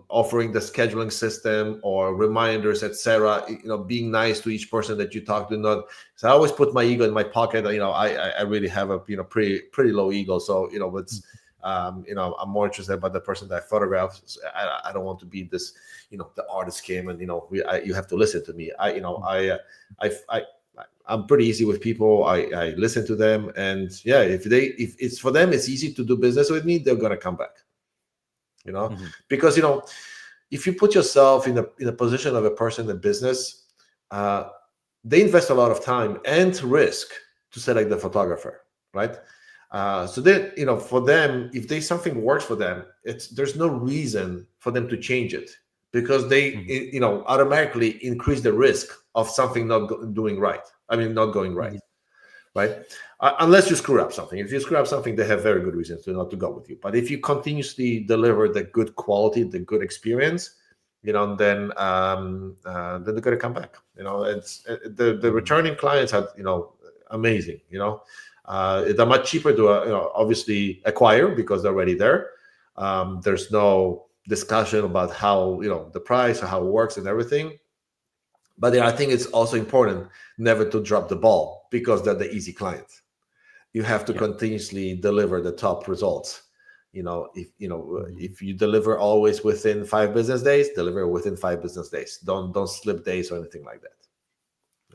offering the scheduling system or reminders, etc. Being nice to each person that you talk to. Not so I always put my ego in my pocket. I really have a pretty low ego. So it's I'm more interested about the person that I photograph. So I don't want to be this, the artist came and you have to listen to me. I I'm pretty easy with people. I listen to them, and yeah, if it's for them, it's easy to do business with me. They're gonna come back,
Mhm.
because if you put yourself in a position of a person in business, uh, they invest a lot of time and risk to select the photographer, right? So then, for them, if they something works for them, there's no reason for them to change it, because they,
Mhm.
automatically increase the risk of something doing right. I mean, not going right,
Mhm.
right? Unless you screw up something. If you screw up something, they have very good reasons to not to go with you. But if you continuously deliver the good quality, the good experience, then they're gonna come back. It's the
Mhm.
returning clients are amazing. They're much cheaper to obviously acquire because they're already there. There's no discussion about how the price or how it works and everything. But I think it's also important never to drop the ball because they're the easy client. You have to
Yeah.
continuously deliver the top results.
Mhm.
If you deliver always within 5 business days, deliver within 5 business days. Don't slip days or anything like that.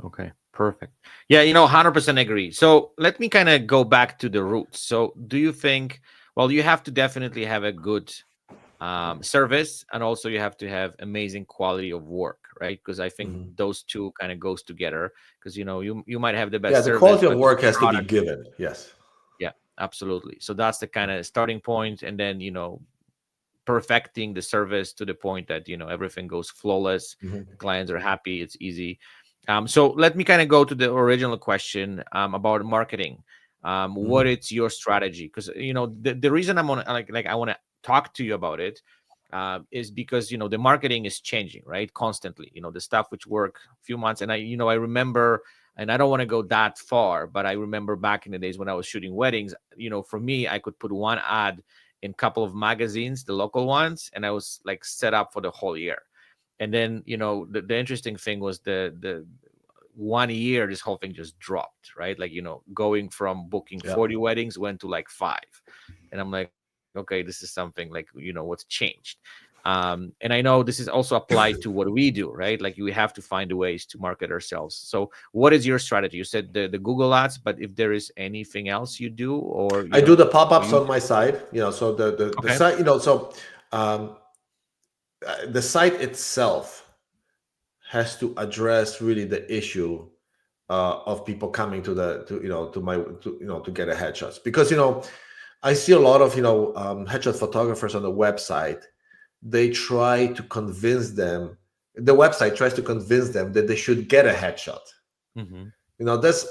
Okay, perfect. Yeah, 100% agree. So let me kind of go back to the roots. So do you think, well, you have to definitely have a good service, and also you have to have amazing quality of work, right? Because I think
Mhm.
those two kind of goes together. Because you might have the
Yeah,
best
the
service,
quality of
but
work
the
has to be
product.
given. Yes.
Yeah, absolutely. So that's the kind of starting point, and then perfecting the service to the point that everything goes flawless,
Mhm.
the clients are happy, it's easy. So let me kind of go to the original question, about marketing. What
Mhm.
is your strategy? Because the reason I'm on, like I want to talk to you about it, is because the marketing is changing, right, constantly. The stuff which work a few months, and I remember And I don't want to go that far, but I remember back in the days when I was shooting weddings, for me, I could put one ad in a couple of magazines, the local ones, and I was like set up for the whole year. And then, the interesting thing was the 1 year, this whole thing just dropped, right? Like, going from booking
Yeah.
40 weddings went to like 5. And I'm like, okay, this is something like, what's changed. And I know this is also applied to what we do, right? Like, we have to find ways to market ourselves. So what is your strategy? You said the Google ads, but if there is anything else you do, or
I do the
or
pop-ups
you
on my side, so the
okay.
site, um, the site itself has to address really the issue of people coming to the to to my to get a headshots, because I see a lot of headshot photographers on the website. They try to convince them, the website tries to convince them that they should get a headshot.
Hmm.
That's,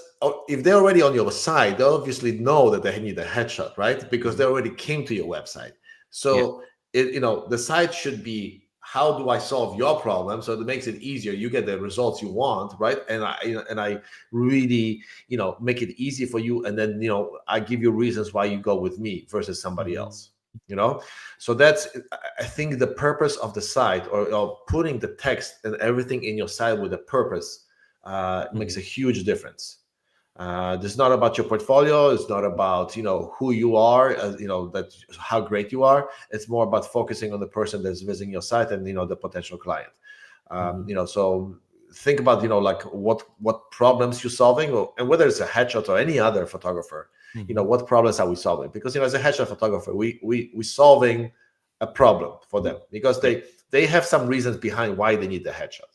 if they're already on your site, they obviously know that they need a headshot, right? Because
Hmm.
they already came to your website.
Yeah.
So the site should be, how do I solve your problem? So it makes it easier. You get the results you want, right? And I really make it easy for you. And then I give you reasons why you go with me versus somebody
Hmm.
else. You know, so that's, I think, the purpose of the site, or putting the text and everything in your site with a purpose makes a
Hmm.
huge difference. It's not about your portfolio. It's not about who you are, that how great you are. It's more about focusing on the person that's visiting your site, and the potential client.
Hmm.
So think about like what problems you're solving, and whether it's a headshot or any other photographer.
Hmm.
What problems are we solving? Because as a headshot photographer, we solving a problem for them, because
Yeah.
they have some reasons behind why they need the headshot,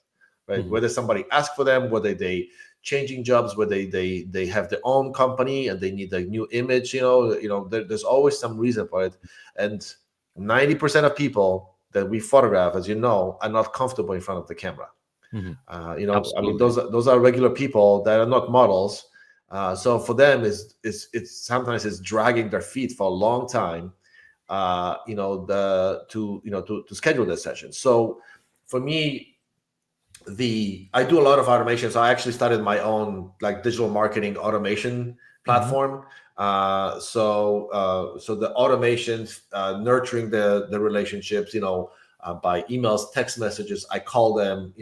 right?
Hmm.
Whether somebody asked for them, whether they changing jobs, whether they have their own company and they need a new image. There's always some reason for it. And 90% of people that we photograph, as you know, are not comfortable in front of the camera.
Hmm.
I mean,
Absolutely.
those are regular people that are not models. So for them, it's sometimes it's dragging their feet for a long time. To schedule this session. So for me, I do a lot of automation. So I actually started my own like digital marketing automation
Hmm.
platform. So the automations, nurturing the relationships, by emails, text messages. I call them,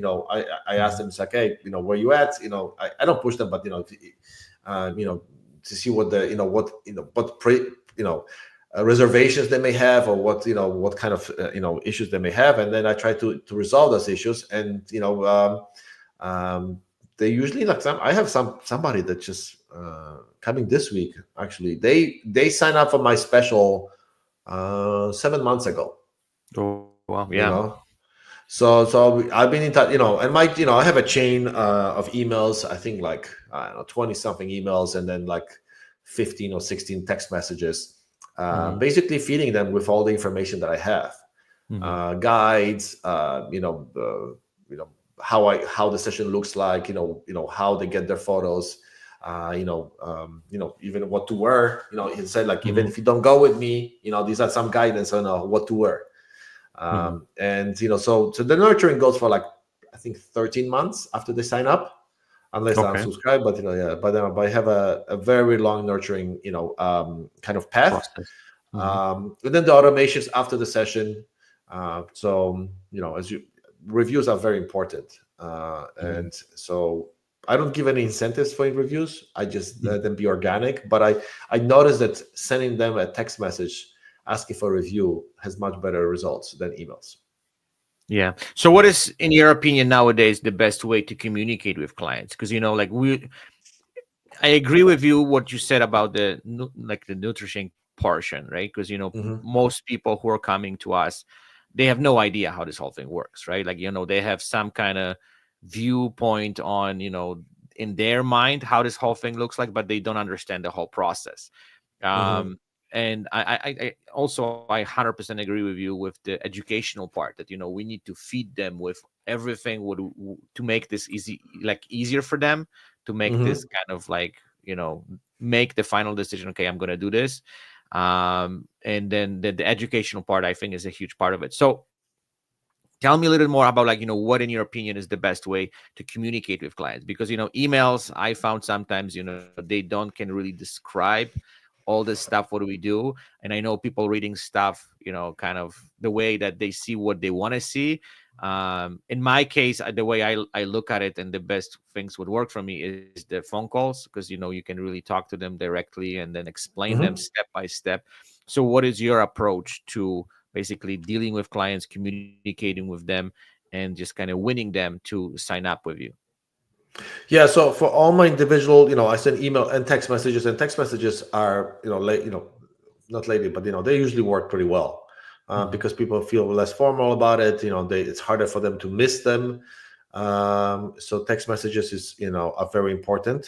I ask
Hmm.
them, it's like, hey, where you at? I don't push them, but to see what the what what pre you know reservations they may have, or what kind of issues they may have, and then I try to resolve those issues. And they usually, like, I have somebody that just coming this week. Actually, they sign up for my special 7 months ago.
Oh, wow. Yeah.
you know so I've been in touch, and I have a chain of emails. I think like, I don't know, 20 something emails, and then like 15 or 16 text messages,
Hmm.
basically feeding them with all the information that I have,
Hmm.
guides, how the session looks like, how they get their photos, even what to wear. He said, like, even
Hmm.
if you don't go with me, these are some guidance on what to wear.
Hmm.
And so the nurturing goes for like, I think 13 months after they sign up, unless I'm
Okay.
subscribed. But yeah, but I have a very long nurturing kind of path.
Process. Hmm.
And then the automations after the session. So as you reviews are very important,
Hmm.
and so I don't give any incentives for reviews. I just let them be organic. But I noticed that sending them a text message asking for a review has much better results than emails.
Yeah. So, what is, in your opinion, nowadays the best way to communicate with clients? Because like I agree with you what you said about like the nutrition portion, right? Because
Hmm.
most people who are coming to us, they have no idea how this whole thing works, right? Like they have some kind of viewpoint on in their mind how this whole thing looks like, but they don't understand the whole process.
Hmm.
um and I also, I 100% agree with you with the educational part, that we need to feed them with everything to make this easier for them, to make this
Hmm.
kind of like make the final decision. Okay, I'm going to do this. And then the educational part, I think, is a huge part of it. So tell me a little more about, like, what in your opinion is the best way to communicate with clients, because emails, I found sometimes they don't can really describe all this stuff, what do we do. And I know people reading stuff, kind of the way that they see what they want to see. In my case, the way I look at it, and the best things would work for me is the phone calls, because you can really talk to them directly and then explain them
Mhm.
step by step. So what is your approach to basically dealing with clients, communicating with them, and just kind of winning them to sign up with you?
Yeah, so for all my individual, I send email and text messages, and text messages are, late, not lately, but they usually work pretty well,
Hmm.
because people feel less formal about it. It's harder for them to miss them. So text messages is, are very important.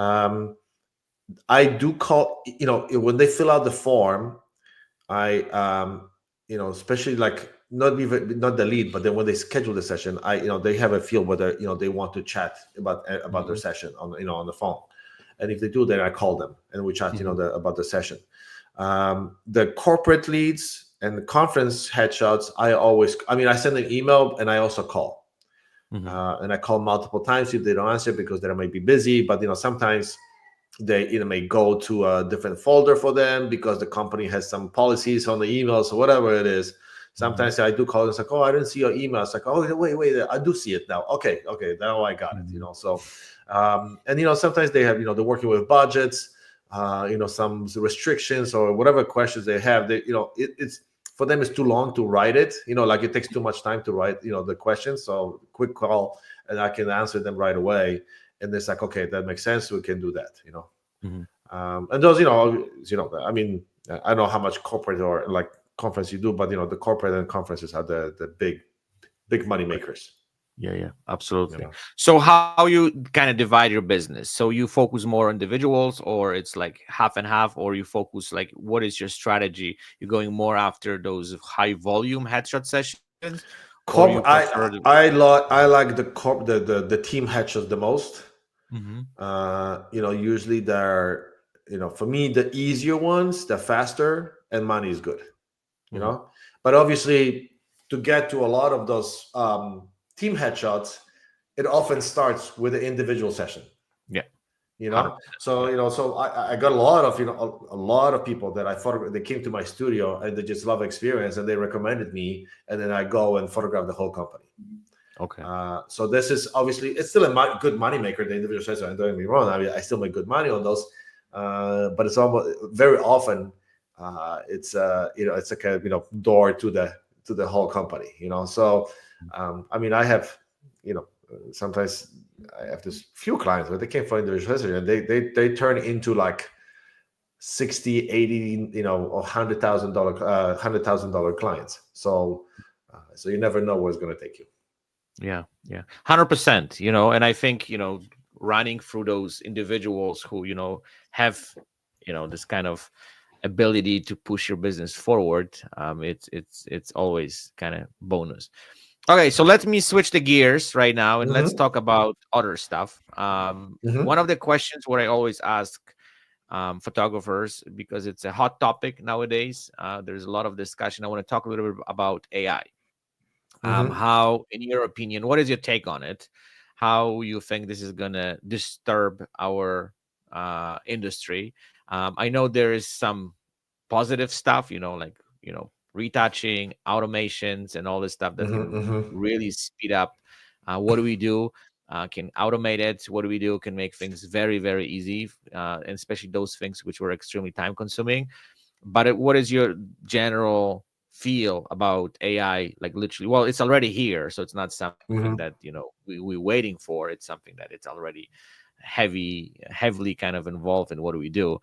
Um, I do call, when they fill out the form, I especially like not the lead, but then when they schedule the session, they have a feel whether they want to chat about their
Hmm.
session on the phone, and if they do, then I call them and we chat
Hmm.
about the session. The corporate leads and the conference headshots, I send an email and I also call,
Hmm.
and I call multiple times if they don't answer because they might be busy, but sometimes they may go to a different folder for them because the company has some policies on the emails or whatever it is.
Hmm.
Sometimes I do call and it's like, oh, I didn't see your email. It's like, oh, wait, I do see it now. Okay, now I got it.
Hmm.
So, and sometimes they have, they're working with budgets, some restrictions or whatever questions they have. They, it's for them, it's too long to write it. Like it takes too much time to write, the questions. So quick call and I can answer them right away. And it's like, okay, that makes sense. We can do that.
Hmm.
And those, I mean, I don't know how much corporate or like conference you do, but the corporate and conferences are the big money makers.
Yeah, yeah,
You
absolutely.
know.
So how you kind of divide your business? So you focus more on individuals, or it's like half and half, or you focus, like, what is your strategy? You're going more after those high volume headshot sessions, or you prefer the...
I like the team hedges the most.
Hmm.
Usually they're for me the easier ones, the faster, and money is good. you
Hmm.
know but obviously to get to a lot of those team headshots, it often starts with an individual session.
Yeah,
you know
100%.
so
Yeah.
I got a lot of a lot of people that I thought they came to my studio and they just love experience and they recommended me, and then I go and photograph the whole company.
Okay.
So this is obviously, it's still a good money maker, the individual session. Don't get me wrong, I mean, I still make good money on those, but it's almost very often it's like a door to the whole company. So I mean, I have sometimes I have this few clients where they came for individual session and they turn into like 60, 80, or $100,000 clients. So you never know where it's going to take you.
Yeah, yeah, 100%. And I think running through those individuals who have this kind of ability to push your business forward. It's always kind of bonus. Okay, so let me switch the gears right now and let's
Hmm.
talk about other stuff. One
Hmm.
of the questions what I always ask photographers, because it's a hot topic nowadays. There's a lot of discussion. I want to talk a little bit about AI.
Hmm.
How, in your opinion, what is your take on it? How you think this is gonna disturb our industry? I know there is some positive stuff, like retouching, automations, and all this stuff that
Hmm.
can
Hmm.
really speed up. What do we do? Can automate it. What do we do? Can make things very, very easy, and especially those things which were extremely time consuming. But what is your general feel about AI? Like, literally, well, it's already here, so it's not something that
Hmm.
we're waiting for. It's something that it's already heavily kind of involved in what do we do.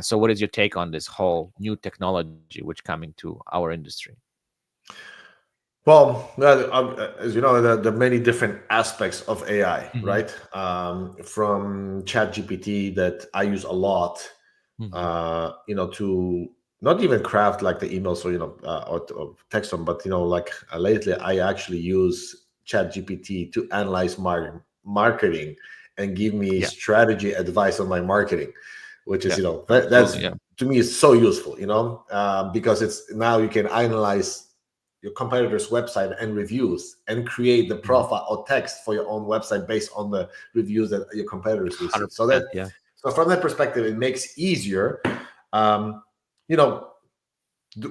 So, what is your take on this whole new technology which coming to our industry?
As you know, there are many different aspects of AI,
Hmm.
right? From Chat GPT that I use a lot,
Hmm.
to not even craft like the emails or or text them, but like lately I actually use Chat GPT to analyze my marketing and give me
Yeah,
strategy advice on my marketing, which is
yeah,
that's
absolutely. Yeah.
to me is so useful, because it's now you can analyze your competitor's website and reviews, and create the profile or text for your own website based on the reviews that your competitors receive. So that
100%. Yeah.
so from that perspective, it makes easier. Um, you know,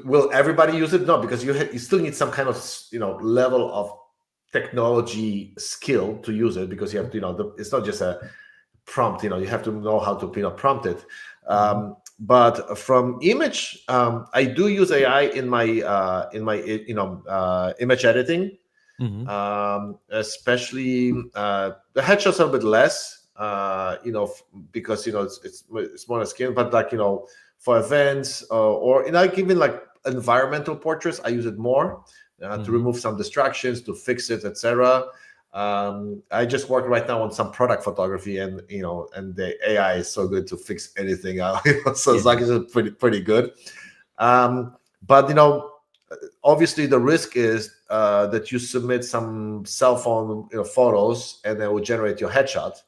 will everybody use it? No, because you still need some kind of level of technology skill to use it, because you have to, it's not just a prompt. You have to know how to prompt it. But from image, I do use AI in my image editing, especially the headshots are a bit less, because it's more a skill. But like for events, or like even like environmental portraits, I use it more to remove some distractions, to fix it, etc. I just work right now on some product photography, and and the AI is so good to fix anything out. So it's like it's pretty good. But obviously the risk is that you submit some cell phone photos, and it will generate your headshot.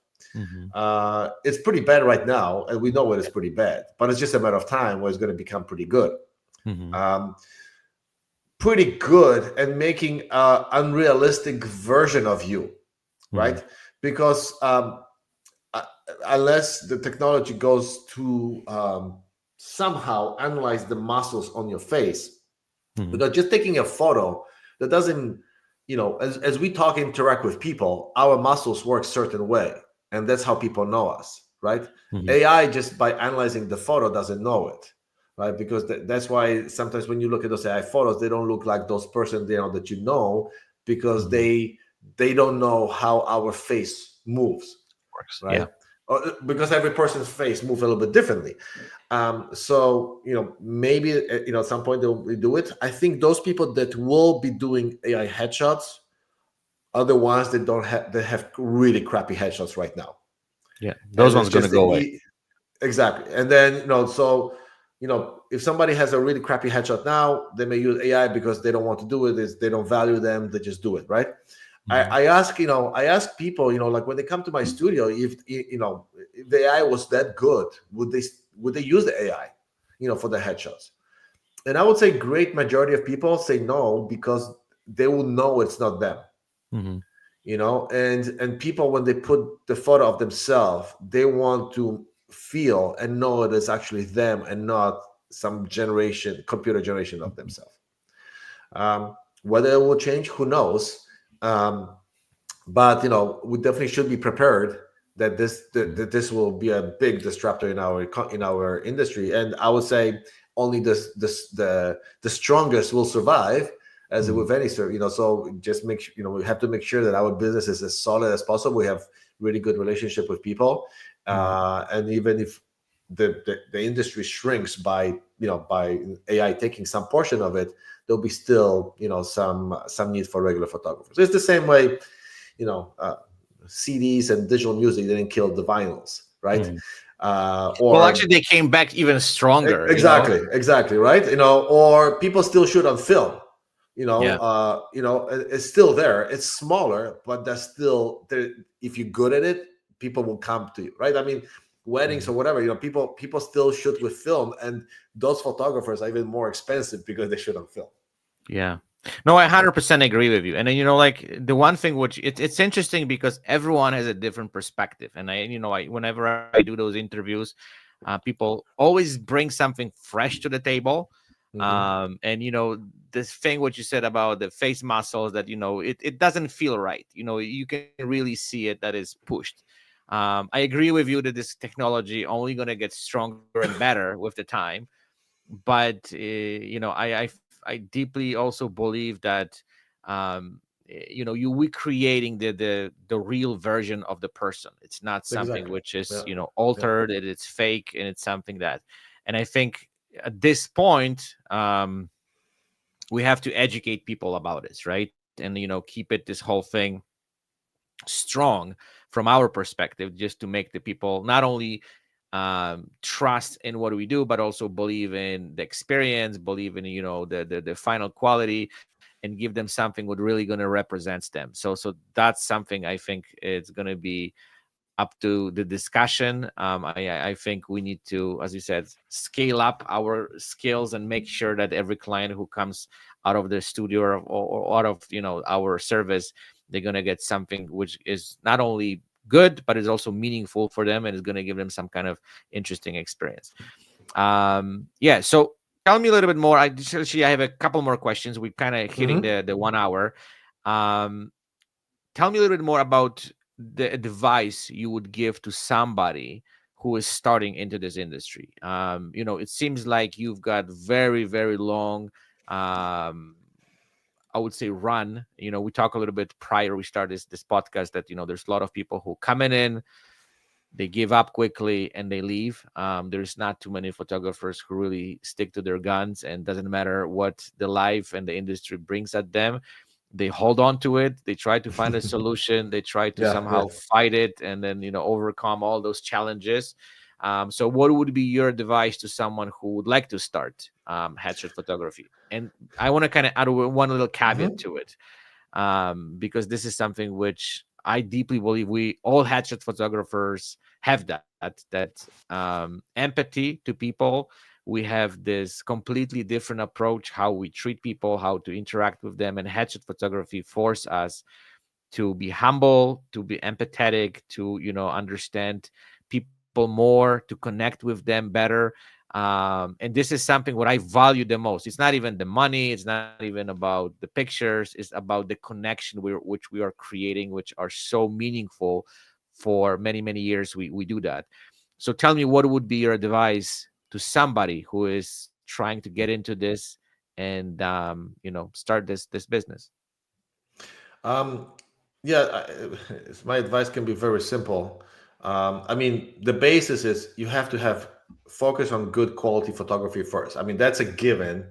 It's pretty bad right now, and we know it is pretty bad, but it's just a matter of time where it's going to become pretty good. Pretty good at making an unrealistic version of you, right? Because unless the technology goes to somehow analyze the muscles on your face, because just taking a photo, that doesn't, as we talk, interact with people, our muscles work certain way, and that's how people know us, right? AI, just by analyzing the photo, doesn't know it, right? Because that's why sometimes when you look at those AI photos, they don't look like those person that because they don't know how our face moves, right? Because every person's face moves a little bit differently. So maybe at some point they'll do it. I think those people that will be doing AI headshots are the ones that have really crappy headshots right now.
Yeah, those ones going to go away.
Exactly. And then if somebody has a really crappy headshot now, they may use AI because they don't want to do it. They don't value them. They just do it, right? I ask people, like when they come to my studio, if the AI was that good, would they use the AI, for the headshots? And I would say great majority of people say no, because they will know it's not them. And people, when they put the photo of themselves, they want to feel and know it is actually them and not some computer generation of themselves. Whether it will change, who knows? But we definitely should be prepared that this will be a big disruptor in our industry. And I would say only the strongest will survive, as with any service. So just we have to make sure that our business is as solid as possible. We have really good relationship with people, and even if the industry shrinks by AI taking some portion of it, there'll be still some need for regular photographers. It's the same way, CDs and digital music didn't kill the vinyls, right?
Well, actually, they came back even stronger.
Exactly, right? Or people still shoot on film. It's still there. It's smaller, but that's still there. If you're good at it, people will come to you, right? I mean, weddings or whatever, people still shoot with film, and those photographers are even more expensive because they shoot on film.
Yeah. No, I 100% agree with you. And then, like the one thing which it's interesting because everyone has a different perspective. And whenever I do those interviews, people always bring something fresh to the table. And this thing what you said about the face muscles, that it doesn't feel right. You can really see it that is pushed. I agree with you that this technology only going to get stronger and better with the time. But I deeply also believe that you we creating the real version of the person. It's not something which is altered. It's fake, and it's something that. And I think at this point, we have to educate people about this, right? And keep it this whole thing strong from our perspective, just to make the people not only trust in what we do, but also believe in the experience, believe in the final quality, and give them something what really going to represents them. So that's something I think it's going to be up to the discussion. I think we need to, as you said, scale up our skills and make sure that every client who comes out of the studio, or out of our service. They're going to get something which is not only good but is also meaningful for them, and is going to give them some kind of interesting experience. Yeah, so tell me a little bit more. I have a couple more questions. We're kind of hitting
Hmm.
the 1 hour. um Tell me a little bit more about the advice you would give to somebody who is starting into this industry. It seems like you've got very, very long, um, I would say, run. We talk a little bit prior we start this podcast that there's a lot of people who come in, they give up quickly and they leave. There's not too many photographers who really stick to their guns, and doesn't matter what the life and the industry brings at them. They hold on to it. They try to find a solution. They try to
Yeah, yeah.
somehow fight it, and then overcome all those challenges. So, what would be your advice to someone who would like to start headshot photography? And I want to kind of add one little caveat
Hmm.
to it, because this is something which I deeply believe we all headshot photographers have, that empathy to people. We have this completely different approach how we treat people, how to interact with them, and headshot photography force us to be humble, to be empathetic, to understand people more, to connect with them better. And this is something what I value the most. It's not even the money, it's not even about the pictures, it's about the connection which we are creating, which are so meaningful. For many, many years we do that. So tell me, what would be your advice to somebody who is trying to get into this and start this business?
Um, yeah, my advice can be very simple. I mean, the basis is you have to have focus on good quality photography first. I mean, that's a given.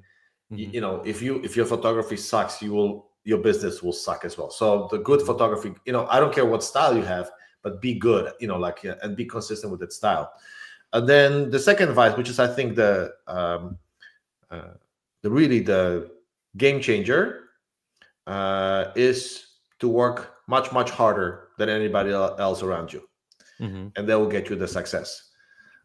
Hmm.
If your photography sucks, your business will suck as well. So the good
Hmm.
photography, I don't care what style you have, but be good. Like, yeah, and be consistent with that style. And then the second advice, which is I think uh, the game changer, is to work much much harder than anybody else around you,
Hmm.
and that will get you the success.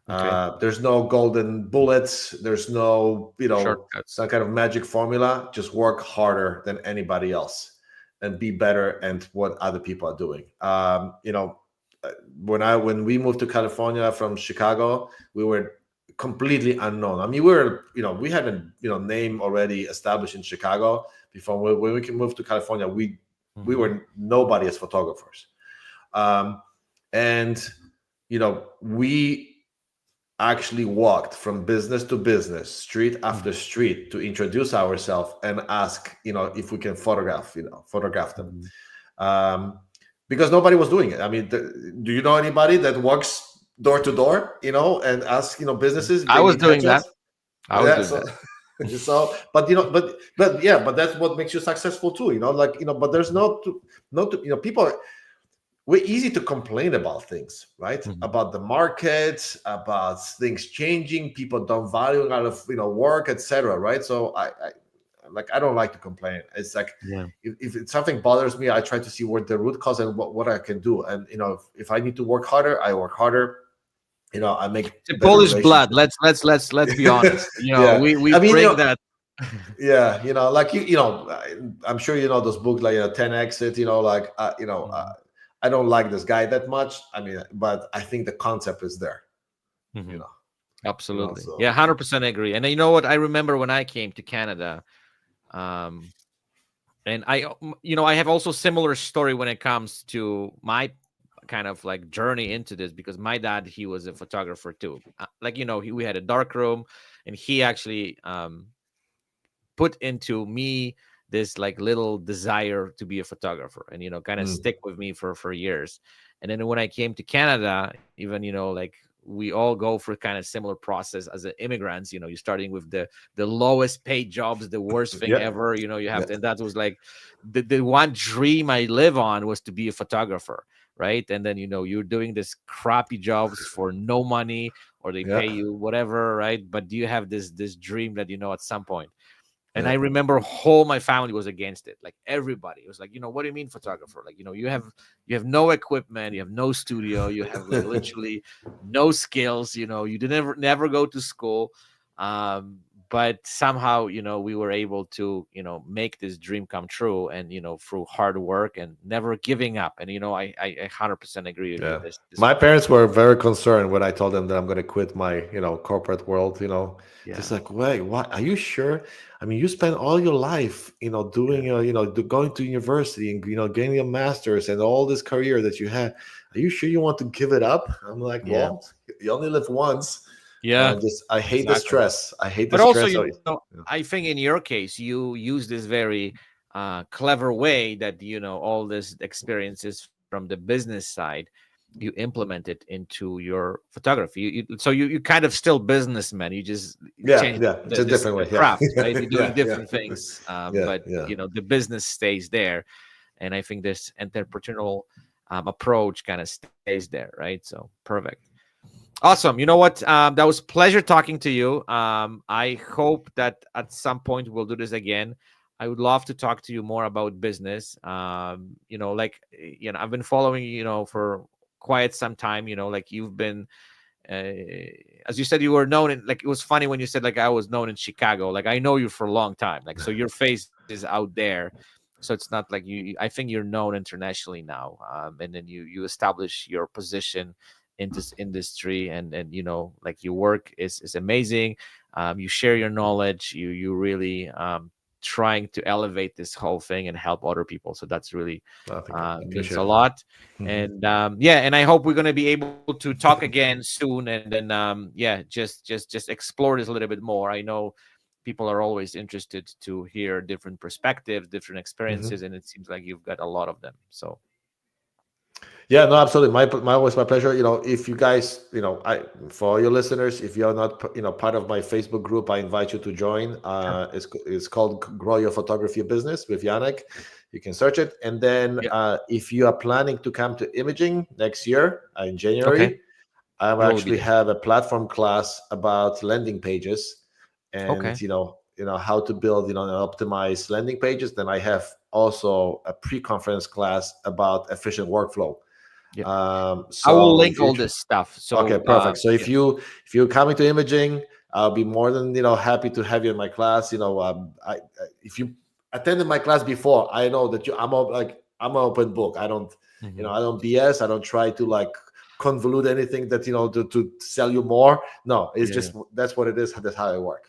Okay.
There's no golden bullets. There's no
Shortcuts.
some kind of magic formula. Just work harder than anybody else, and be better at what other people are doing. When we moved to California from Chicago, we were completely unknown. I mean, we had a name already established in Chicago before. When we can move to California, we
Hmm.
were nobody as photographers, um, and we actually walked from business to business, street after
Hmm.
street, to introduce ourselves and ask if we can photograph them,
Hmm.
um, because nobody was doing it. I mean, do you know anybody that walks door to door, and ask businesses if
I
they
was
need
doing
headshots?
that. I was
Yeah,
doing
so
that.
so but yeah, but that's what makes you successful too, like but there's people, we're easy to complain about things, right?
Mhm.
About the market, about things changing, people don't value a lot of work, etc. Right? So I don't like to complain. It's like,
Yeah.
if something bothers me, I try to see what the root cause and what I can do. And if I need to work harder, I work harder. I make
The
better
Polish blood.
relationships.
Let's be honest.
Yeah,
We
I mean,
bring that.
yeah, like I'm sure those books like 10 Exit. Like
Mhm.
I don't like this guy that much. I mean, but I think the concept is there. You
Mhm.
know,
Absolutely. Yeah,
so.
100% agree. And you know what? I remember when I came to Canada, um, and I have also similar story when it comes to my kind of like journey into this, because my dad, he was a photographer too. Like we had a dark room, and he actually put into me this like little desire to be a photographer, and kind of
Mm,
stick with me for years. And then when I came to Canada, even like we all go through kind of similar process as immigrants. You're starting with the lowest paid jobs, the worst thing
yeah,
ever. You have
yeah,
to, and that was like the one dream I live on was to be a photographer, right? And then you're doing this crappy jobs for no money, or they
yeah,
pay you whatever, right? But do you have this dream that at some point. And
yeah,
I remember whole my family was against it. Like everybody, it was like, what do you mean photographer? Like, you have no equipment, you have no studio, you have like literally no skills. You didn't never go to school. but somehow, we were able to, make this dream come true, and through hard work and never giving up. And I 100% agree with you.
Yeah.
This
My parents were very concerned when I told them that I'm going to quit my, corporate world, just
Yeah,
like, wait, what? Are you sure? I mean, you spend all your life, doing,
yeah,
going to university and, getting a master's and all this career that you had. Are you sure you want to give it up? I'm like,
yeah,
well, you only live once.
yeah,
I hate the
exactly.
stress. I hate the
But also,
stress. So, yeah.
I think in your case, you use this very clever way that, all these experiences from the business side, you implement it into your photography. So you kind of still businessman. You just
Yeah,
change
yeah, it's a different
the
way. Yeah,
craft, right? You're doing
yeah, yeah,
different things,
yeah,
but
yeah.
the business stays there. And I think this entrepreneurial approach kind of stays there, right? So perfect. Awesome. You know what? That was pleasure talking to you. I hope that at some point we'll do this again. I would love to talk to you more about business. I've been following you, for quite some time. Like you've been, uh, as you said, you were known in, like, it was funny when you said, like, I was known in Chicago. Like, I know you for a long time. Like, so your face is out there. So it's not like you. I think you're known internationally now, and then you establish your position in this industry, and like, your work is amazing. You share your knowledge. You really trying to elevate this whole thing and help other people. So that's really
I think I
means
appreciate
a
it.
lot.
Mhm.
And yeah, and I hope we're going to be able to talk again soon, and then yeah, just explore this a little bit more. I know people are always interested to hear different perspectives, different experiences,
Mhm.
and it seems like you've got a lot of them. So
Yeah, no, absolutely. My always my pleasure. If you guys, for all your listeners, if you're not, part of my Facebook group, I invite you to join.
sure.
It's called Grow Your Photography Business with Yaneck. You can search it, and then
Yeah.
if you are planning to come to imaging next year in
Okay.
January, I will
We will be
actually
there.
have a platform class about landing pages, and
Okay.
how to build, and optimize landing pages. Then I have also a pre-conference class about efficient workflow.
Yeah. I will
So
link
if you
all this stuff.
Okay,
So
perfect. So
yeah.
if you're coming to imaging, I'll be more than happy to have you in my class. If you attended my class before, I know that I'm an open book. I don't
Mhm.
I don't BS. I don't try to like convolute anything that to sell you more. No, it's
Yeah.
just that's what it is. That's how I work.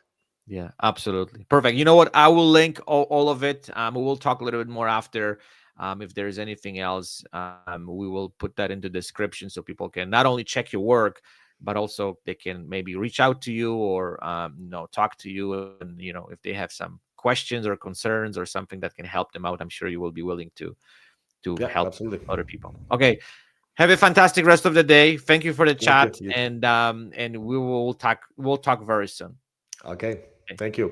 Yeah, absolutely. Perfect. You know what? I will link all of it. We will talk a little bit more after. If there's anything else, we will put that into description so people can not only check your work, but also they can maybe reach out to you, or talk to you, and if they have some questions or concerns or something that can help them out, I'm sure you will be willing to
Yeah,
help
absolutely.
other people. Okay. Have a fantastic rest of the day. Thank you for the
Thank you.
chat,
You too.
and we will talk. We'll talk very soon.
Okay.
Okay.
Thank you.